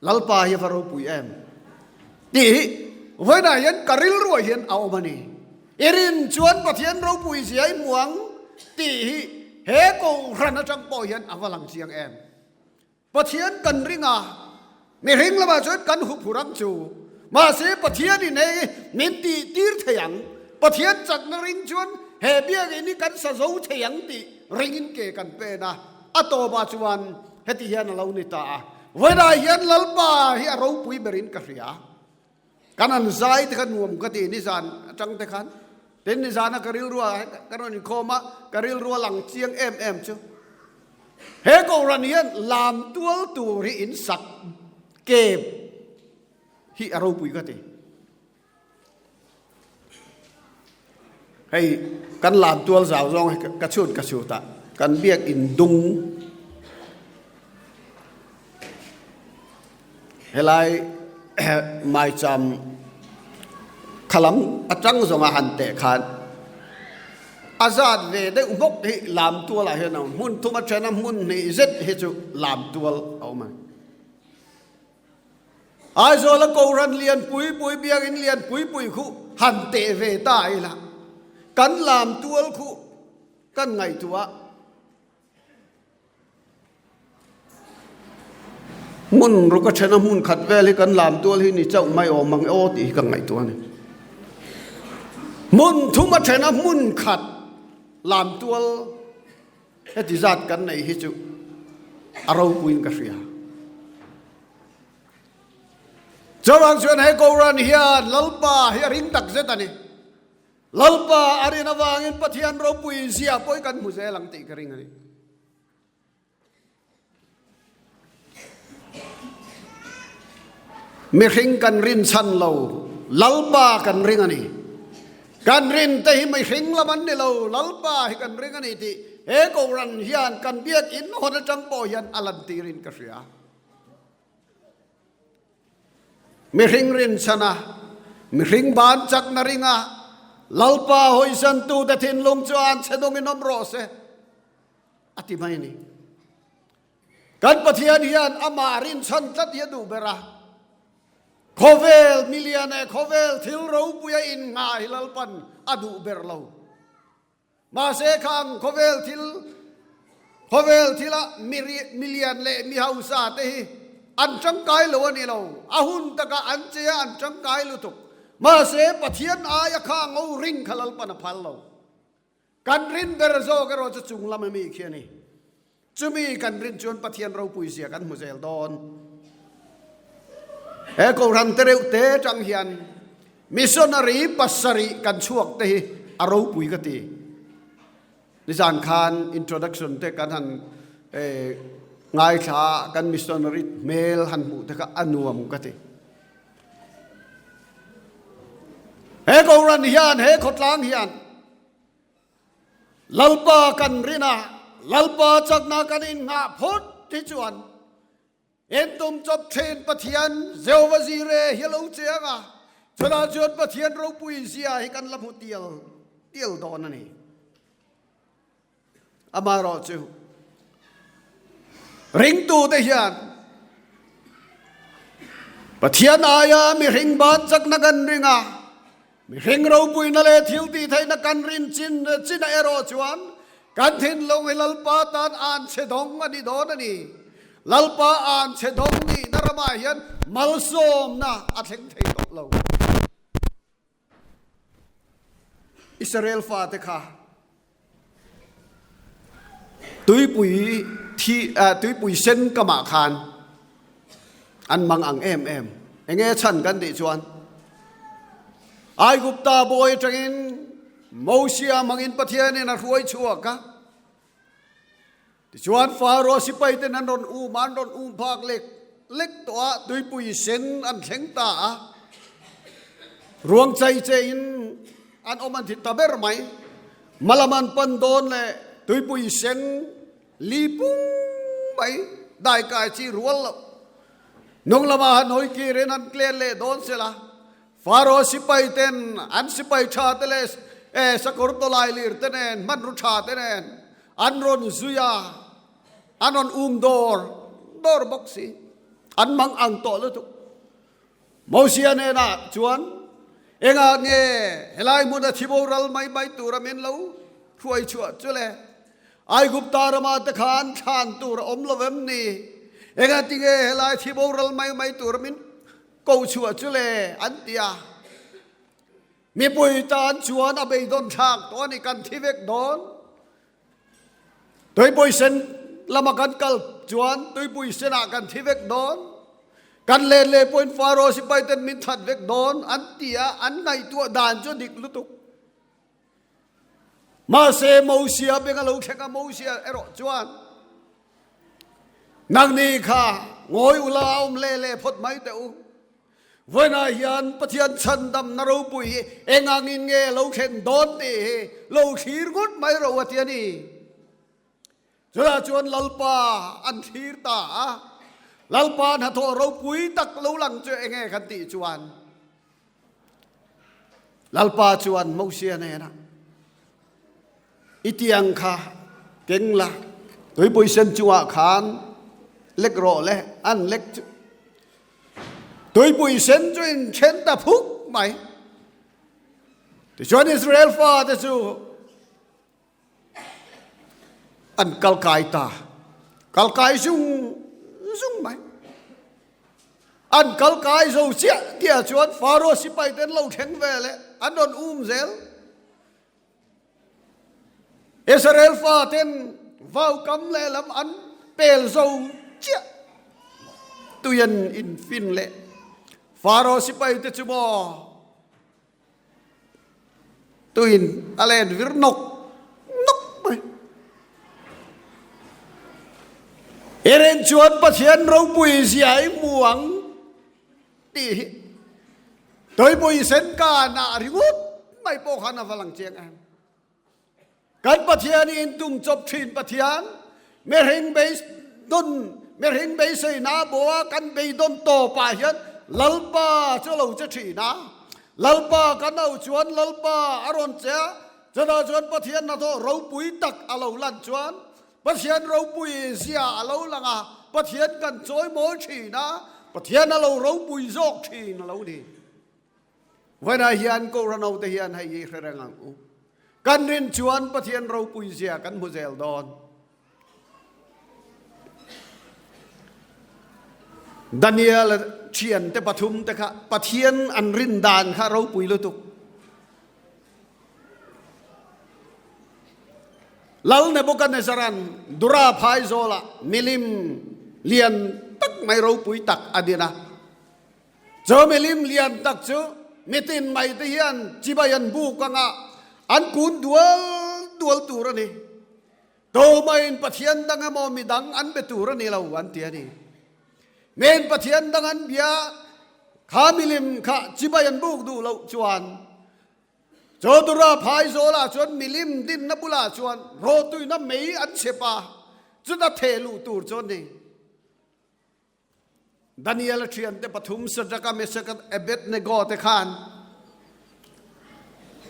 ลลปาเฮียฟารูปุยเอ็มดีเวลาเห็นกริลรัวเห็นเอามานี่เอรินชวนปะเทียนเราปุยเสียหมวงตีเฮกูรันจังปอยเห็นอวลังเสียงเอ็มปะเทียนกันริงอ่ะไม่ริงละมาชวนกันหุบหุรังจูมาเสียปะเทียนนี่ในมิตีตีร์เทียงปะเทียนจัดนริงชวนเฮเบียกินี่กันสะโจเทียงตีริงเกกันเป็นนะอัตโตมาชวนเฮติเฮียนเรานิตาเวลาเฮียนลลปาเฮียเราปุยเบรินกษริยากันอันใจที่ขันวมกตินิสานจังเตขันเดนนิสานกริลรัวกันวันโคมะกริลรัวหลังเชียงเอ็มชูเฮโกรันเฮียนลามตัวตูริอินสักเก็บที่เราปุยกติให้กันลามตัวสาวรองกระชุดกระชุดตะกันเบียกอินดุงเฮลัยไม่จำขลังอาจังสมาหันเตะขันอาซาดเวได้อุบกที่ลามตัวละเห็นมุนทุมาเชนมุนนี่เจ็ดเฮจุลามตัวเอามาไอ้โซละโกรันเลียนปุยเบียกินเลียนปุยคู่หันเตะเวตายละกันลามตัวคู่กันไงตัวมุนรู้ก็เชนมุนขัดเวลิกันลามตัวที่นี่เจ้าไม่ออกมังโอตีกันไงตัวนี่มุนทุมาเชนมุนขัดลามตัวเฮติจัดกันในฮิจุอารมณ์ปุยกันเสียเจ้าวังชวนให้กูรันเฮียลลปาเฮียริงตักเซตันี่ลลปาอารีนาวางินปะเทียนเราปุยเสียปุยกันมุเซลังติกริงนี่ไม่ริงกันรินชันเราลลปากันริงอันนี้กันรินแต่ไม่ริงละมันนี่เราลลปาให้กันริงอันนี้ที่เอโกรันเฮียนกันเบียกอินหัวจังปอยันอลันตีรินกระเสีย mi ring rin sana mi ring ban chak na ringa lalpa hoisan tu da thin lung chuan chedong inom ro se ati mai ni kan pathian hian amarin chan tat ya du bera khovel miliane khovel thil ro puya in nga hilalpan adu berlo ma se khang khovel thila million le mi hausa te hi an chang kai lo ni lo ahun taka an che an chang kai lu tuk ma se pathian aya khang o ring khalal pan phal lo kan rin ber zo ka ro chung lam mi khiani chumi kan rin chon pathian ro pui sia kan mu zel don e ko ram tereu te chang hian missionary pasari kan chuak te hi aro pui ka ti Nizan Khan introduction te kan han ngai tha kan missionary mail han mu te ka anuam ka ti he ko ran hian he khotlang hian lalpa kan rina lalpa chakna kan in nga phot ti chuan en tum chop train pathian zeu wazire hello chenga chona chot pathian ro pui sia hi kan la tiel don ani amaro chu ring tu te hian pathian aya mi ring ban chak na kan ringa mi ring ro pui na le thil ti thai na kan rin chin ero chuan kan thin long lalpa tan an che dong ani don ani lalpa an che dong ni narama hian malsom na atheng thei tok lo Israel fa te kha tui pui sen kama khan an mang ang em enge chan kan ti chuan ai gupta boy tangin mosia mangin pathian in a ruai chua ka ti chuan faro sipai te nan ron u man ron phak lek to a tui pui sen an thleng ta ruang chai che in an oman thi taber mai malaman pan don le tui pui sen li pung mai dai kai chi rual nong lama hanoi ki ren an klen le don sela faro sipai ten an sipai tha tele sakor to lai lir tenen man ru tha tenen an ron zuya anon dor boxi an mang ang to lu tu mosia ne na chuan enga nge helai mu da thiboral mai turamen lo khuai chua chule ai gupta rama ta khan tur om lovem ni enga tinge helai thiboral mai turamin ko chua chule antia mi pui tan chuan abei don thak to ni kan thivek don toi pui sen lama kan kal chuan toi pui sena kan thivek don kan le point faro sipai ten min that vek don antia an ngai tu dan cho dik lutuk ma se mosia benga lo theka mosia ero chuan nang ni kha ngoi ula le phot mai te u vena hian pathian chan dam na ro pui engangin nge lo khen don te lo khir gut mai ro atiani jula chuan lalpa an thir ta lalpa na tho ro pui tak lo lang che enge khan ti chuan lalpa chuan mosia ne na itiang kha kengla toi pui sen chuwa khan lek ro le an lek tôi bùi sen chuyên chen ta phúc mày thì cho Israel pha thế chứ ăn cal cài dung mày ăn cal cài rồi chết kia chuan Pharaoh si bay đến lâu thèn về lệ ăn đòn zel Israel pha tên vào cấm lệ lắm ăn pel dầu chết tuyen in fin lệ Pharaoh sipai te chumo tuin alen vir nok mai eren chuan pathian ro pui ziai muang ti toi pui sen ka na rigut mai po khana valang cheng an kan pathian in tung chop thin pathian merhing base don merhing base na boa kan be don to pa hian lalpa cho lo che thi na lalpa kan au chuan lalpa aron che chada chuan pathian na tho ro pui tak alo lan chuan pathian ro pui sia alo langa pathian kan choi mo thi na pathian alo ro pui zok thi na lo ni vai na hian ko ranau te hian hai ye hrengang u kan rin chuan pathian ro pui sia kan mu zel don Daniel thian te pathum te kha pathian an rin dan kha ro pui lu tuk lal Nebuchadnezzaran dura phai zola milim lian tak mai ro pui tak adina zo milim lian tak chu mitin mai te hian chibayan bu ka nga an kun dual turani to main pathian danga mo midang an beturani lo an tiani men pathian dangan bia khamilim kha chibayan buk du lo chuan chodura phai zola chuan milim din na bula chuan ro tui na mei an chepa chuta thelu tur chon ni Daniel thian te pathum Shadraka Meshach Abednego te khan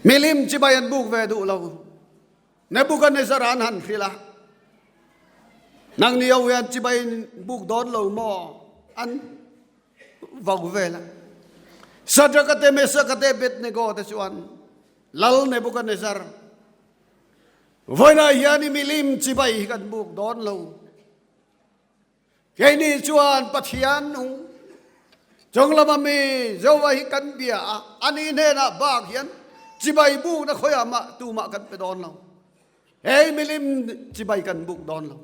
milim chibayan buk ve du lo Nebuchadnezzar han khila nang niaw yan chibayan buk don lo mo an vong về là Shadraka te Meshach te Abednego te chuan lal Nebuchadnezzar voina yani milim chibai kan buk don lo cái ni chuan pathian nu chong lama mi zowai kan bia ani ne na bak hian chibai buk na khoya ma tu ma kan pe don lo ei milim chibai kan buk don lo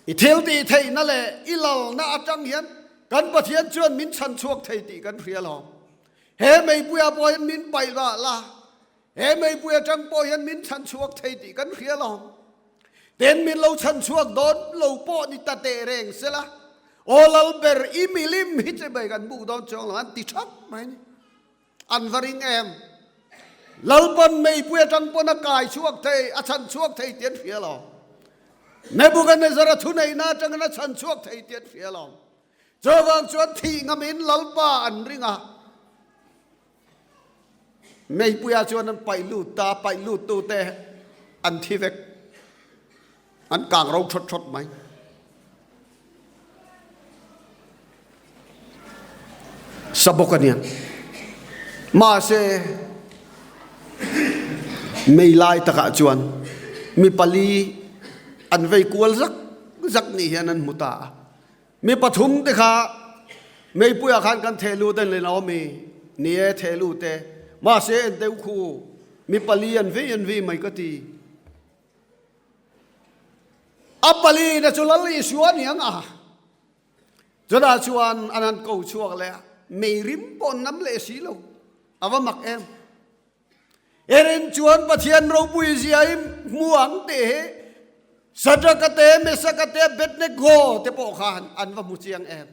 I thil ti thei na le ilal na atang hian kan pathian chuan min chan chuak thei ti kan phria lo he mei puya po hian min pai la he mei puya tang po hian min chan chuak thei ti kan phria lo ten min lo chan chuak don lo po ni ta te reng sela olal ber imilim hi che bai kan bu don chong an ti thap mai ni an varing em lalpan mei puya tang po na kai chuak thei a chan chuak thei tian phria lo Nebuchadnezzar thu nei na chang na chan chuak thei tiat phia long chawang chuan thi ngamin lalpa an ringa mei puya chuan an pai lu tu te an thi vek an kang ro thot mai sabokanian ma se mei lai taka chuan mi pali an vei kual zak ni hian an muta mi pathum te kha mei puya khan kan thelu ten le naw mi nie thelu te ma se en deu khu mi pali an vei mai ka ti apali na chulali suan yang a jada chuan anan ko chuak le mei rim pon nam le si lo awa mak em erin chuan pathian ro pui ziai muang te Shadraka te Meshach te Abednego te po khan an va mu chiang em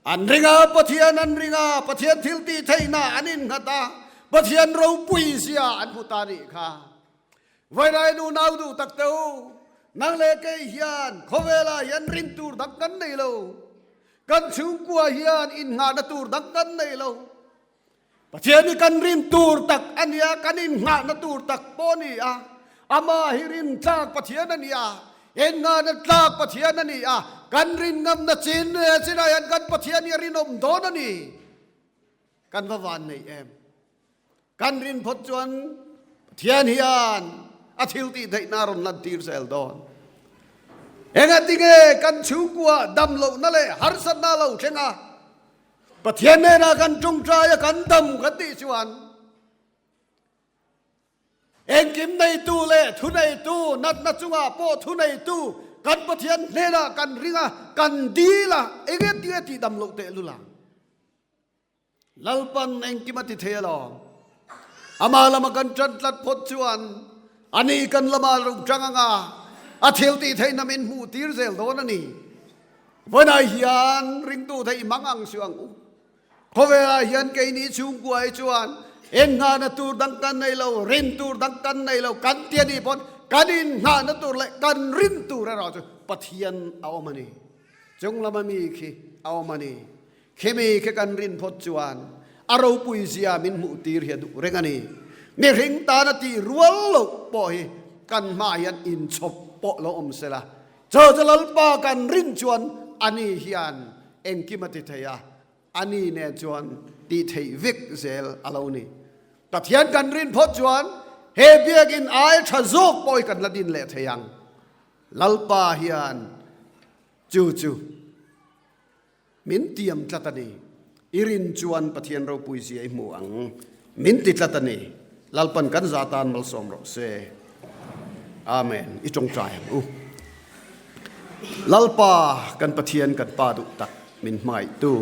an ringa pathian thil ti theina anin ngata pathian ro pui sia an putani kha vai rai nu nau du tak teu nang le ke hian khowela hian rin tur dak kan nei lo kan chung kwa hian in nga na tur dak kan nei lo pathian kan rin tur tak ania kanin nga na tur tak poni a ama hirin tlak pathian ania en nga na tlak pathian ania kan rin ngam na chin sinayan kan pathian ya rinom don ani kan vawan nei em kan rin phot chuan pathian hian athil ti dei na ron lan tir sel don enga tinge kan chu kwa dam lo na le har san na lo thenga pathian ne na kan tung tra ya kan dam kan ti chuan en kim nei tu le thu nei tu nat na chunga po thu nei tu kan pathian le na kan ringa kan di la ege ti dam lo te lu la lalpan en kimati thelo ama lama kan chan tlat phot chuan ani kan lama ru changa athil ti theina min mu tir zel don ani wana hian ring tu thei mangang suang u khowela hian ke ni chung kuai chuan en nga na tur dang kan nei lo rin tur dang kan nei lo kan tia ni pon kanin nga na tur le kan rin tur ra chu pathian awmani จงละมีขี้เอามานี่เคมีแค่กันรินพดจวนอารมณ์ปุยเสียมินมุตีเรียดุเรงนี่เมื่อริงตานาทีรัวลกปอยกันมายันอินชบปอลอมเสละเจอจะลลปากันรินจวนอันนี้ฮิอันเอ็งกิมติเทียอันนี้เนี่ยจวนตีเทวิกเซลอาลานี่ตัดยันกันรินพดจวนเฮเบียกินไอทะโจกปอยกันละดินเละเทียงลลปาฮิอันจูมินเตียมตตานีอิรินจวนปะเทียนเราปุยเสียหมวงมินติตตานีลลปันกันซาตานมัลสมรเซอาเมนอิจงใจลลปากันปะเทียนกันปาดุตักมินไม่ตู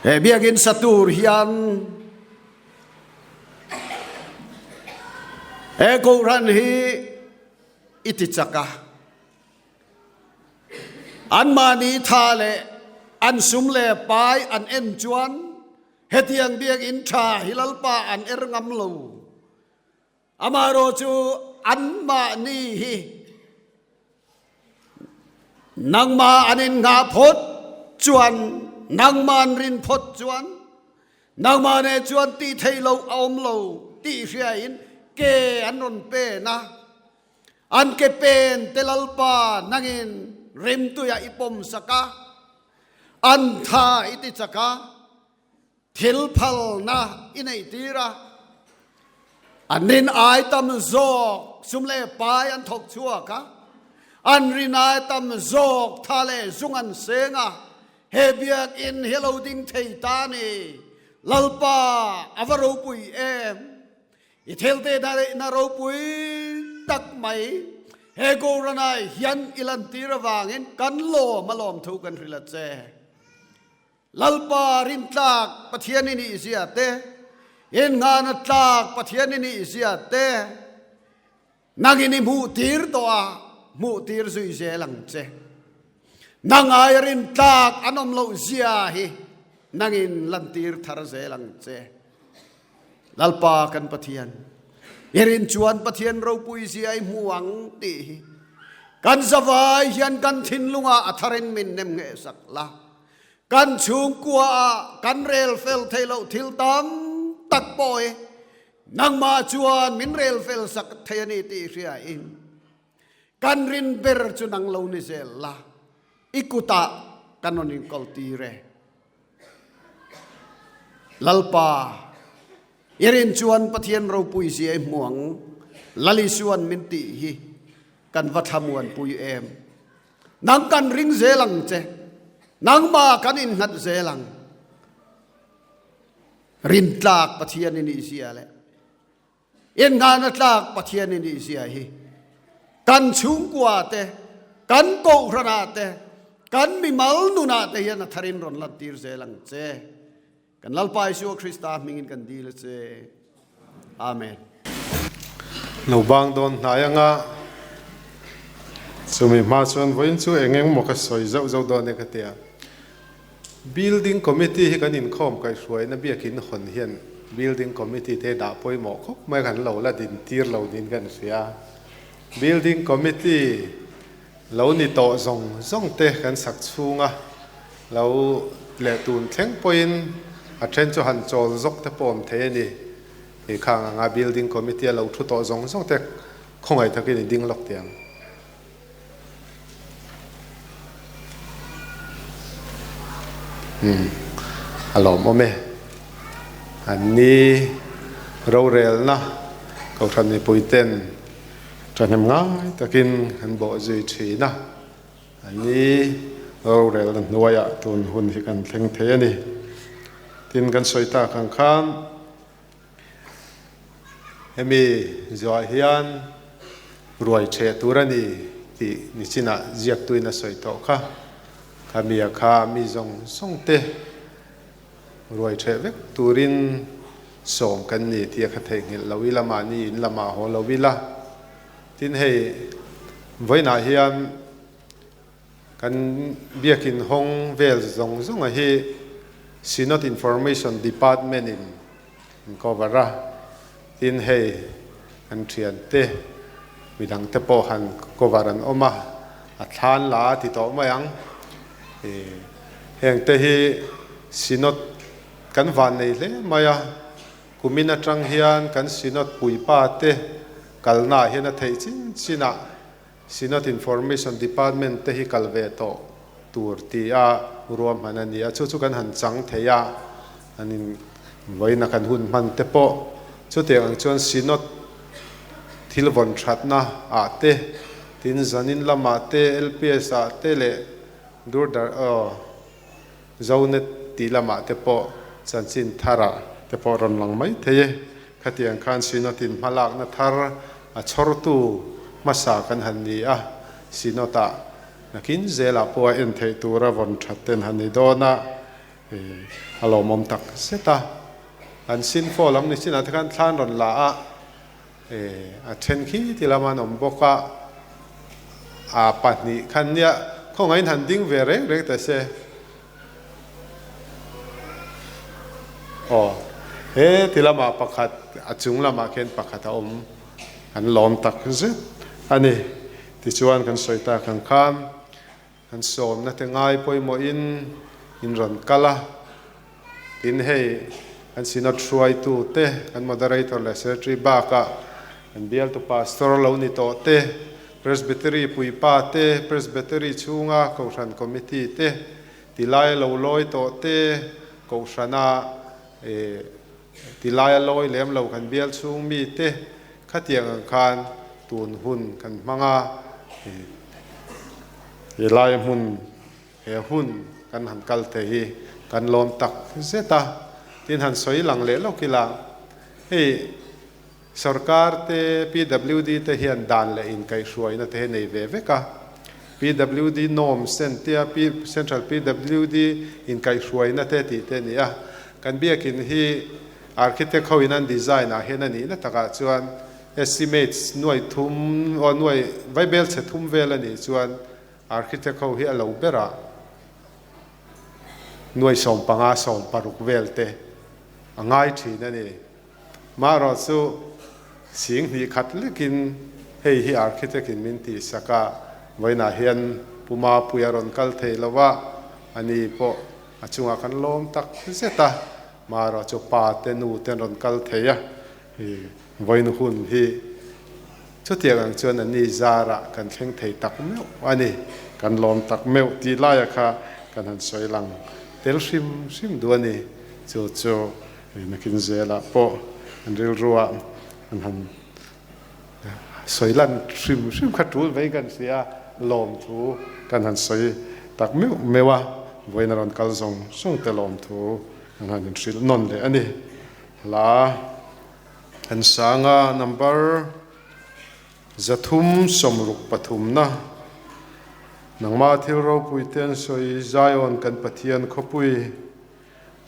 เฮเบียกินสตูรฮิอันเอโกรันฮีอิติจักะอันมานีทาเลอันสุมเลปายอันเอ็นจวนเฮตียงเบียกอินชาฮิลลปาอันเอรงำลูอามาโรจูอันมานีฮีนางมาอันอินงาพดจวนนางมานรินพดจวนนางมาเนจวนตีเทโลอมโลตีเชียอินเกอันนนเปนะอันเกเป็นเตลลปานางอินเริมตุยาอิปมสกาอันทาอิติจักาทิลพัลนะอินัยตีระอันรินไอตัมโจกสุมเลปายอันทกชัวกะอันรินไอตัมโจกทะเลซุงอันเซงะเฮเบียกอินเฮโลดิงเทตานีลลปาอวารูปุยเอมอิเทลเตดาเรนารูปุยตักไหมเฮโกรนายยันอิลันตีระวางเห็นกันโลมาลอมทุกันริลเจลลปารินตากปะเทียนินิเสียเตเห็นงานตากปะเทียนินิเสียเตนางอินิมูตีร์ตัวมูตีร์ซุยเจลังเจนางไอรินตากอันอมโลเสียฮีนางอินลันตีร์ทาร์เจลังเจลลปากันปะเทียนเอรินจวนปะเทียนเราปุยเสียหมวงตีกันสบายยันกันทินลุงอาทารินมินเนมเงสักละกันชุงกัวกันเรลเฟลเทโลทิลตัมตักปอยนางมาจวนมินเรลเฟลสักเทนีตีเสียอินกันรินเบอร์จุนังโลนิเซลละอิกุตะกันนนิกอลตีเรลลปาเอรินชวนปะเทียนเราปุยเสียหมวงลลิชวนมินติฮีกันวัฒมวนปุยเอมนางกันริงเซลังเจนางมากันอินหัดเซลังรินตากปะเทียนนิเสียเลยเอ็นงานตากปะเทียนนิเสียฮีกันชุงกว่าเตกันโกรนาเตกันมิมัลนุนาเตยันทารินรอนลัดตีร์เซลังเจกันลลปายชัวคริสต์มิงินกันดีเลยเจอาเมนนูบางโดนนายงะสมัยมาชวนวันช่วยเองมกสอยเจ้าโดนเนกเตีย building committee กันอินคอมกันช่วยนับเบียกินคนเฮียน building committee เทด่าป่วยหมอกไม่กันเราละดินตีร์เราดินกันเสีย building committee เรานี่โตส่งเตะกันสักช่วงเราเละตูนเทงปอยน์อาเทนจูฮันโจลซกเตปอมเทนี่อีกครั้งงา building committee เราทุโตส่งเตะคงไอ้ทักกินดิ้งล็อกเตียงอารมณ์โอเมอันนี้เราเรียลนะเขาทำในปุยเต้นจะทำง่ายแต่กินหันบ่อจุยชีนะอันนี้เราเรียลนัวอยากตุนหุ่นที่กันเทงเทนี่ทินกันสวยตาข้างข้างเฮมีจอยฮิอันรวยเชตุรันีที่นิชินะเจียกตุยน่ะสวยโตค่ะข้ามีอาคามีจงส่งเตะรวยเชเวกตูรินส่งกันนี่ที่ขัดเองเราวิลามานี่ละมาหัวเราวิลาทินให้ไว้หน้าเฮียนกันเบียกินห้องเวลจงให้Synod Information Department in Kovara tin hey an thian te midang te po han kovaran oma athan la ti to mayang heng te hi sinot kan van nei le maya kumina tang hian kan sinot puipa te kalna hian a thei chin china sinot information department te hi kalve to tur ti a ruam hanania chu chu kan han chang theya anin voina kan hun man te po chu te ang chuan sinot thilvon thatna a te tin zanin lama te lps a te le durdar zonet ti lama te po chanchin thara te po ron lang mai theye khatiang khan sinotin malak na thar a chortu masa kan han ni a sinota nakin zela po en thei tura von thatten hani dona alo mom tak seta an sin fo lam ni sin athan thlan ron la a then khi tilaman om boka a patni khan nia khongai han ding ve re ta se he tilama pakhat achung lama khen pakhat om an lom tak ze ani ti chuan kan soita kan kham kan som na te ngai poimo in ron kala in hei an sinot ruai tu te an moderator le secretary baka an bial to pastor lo ni to te presbytery puipa te presbytery chunga koshan committee te tilai lo loi to te koshana tilai loi lem lo kan bial chung mi te khatiang khan tun hun kan manga lai hun he hun kan han kal the hi kan lom tak zeta tin han soi lang le lo kila he sarkar te pwd te hian dan le in kai shuai na te nei ve ve ka pwd norms central pwd in kai shuai na te ti te ni a kan biakin hi architect ho in an design a hen ani na taka chuan estimates nuai thum o nuai vaibel che thum vel ani chuan architect ho hi alo bera nuai som panga som paruk vel te angai thin ani maro chu sing ni khat lekin hei hi architect in min ti saka voina hian puma puyaron kal thei lawa ani po achunga kan lom tak zeta maro chu pa te nu ten ron kal theya hi voin hun hi chu tiang chuan ani zara kan thleng thei tak meu ani kan lom tak meu ti laia kha kan han soi lang tel sim duani chu nakin zela po an ril ruwa an han soilan sim khatul vei kan sia lom thu kan han soi tak meu mewa voina ron kal zong sung te lom thu an han in sil non le ani la an sanga number zathum somruk pathum na nangma thil ro puiten soi zion kan pathian khopui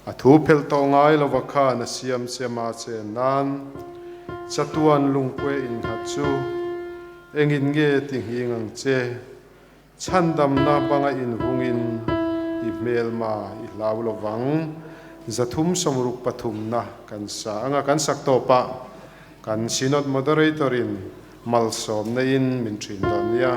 a thu phel to ngai lo wakha na siam sema che nan chatuan lungpwe in hachu engin nge ti hingang che chandam na banga in hungin i mel ma i lawlo wang zathum somruk pathum na kan sa anga kan sak to pa kan sinot moderator in malsom na in min thin don ya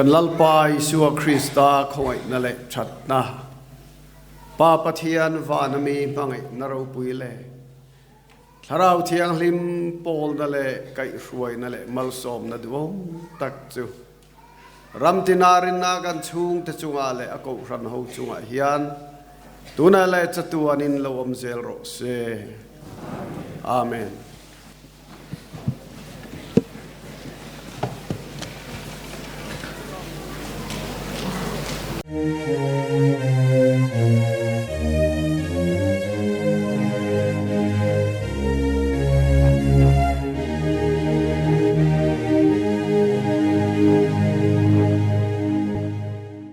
lalpa Isua Krista khoi na le thatna pa pathian vanami mangai naro puile tharau thiang lim pol na le kai ruai na le malsom na duom tak chu ramtinarin na kan chung te chunga le ako ran ho chunga hian tuna le chatuanin lawam zel ro se amen.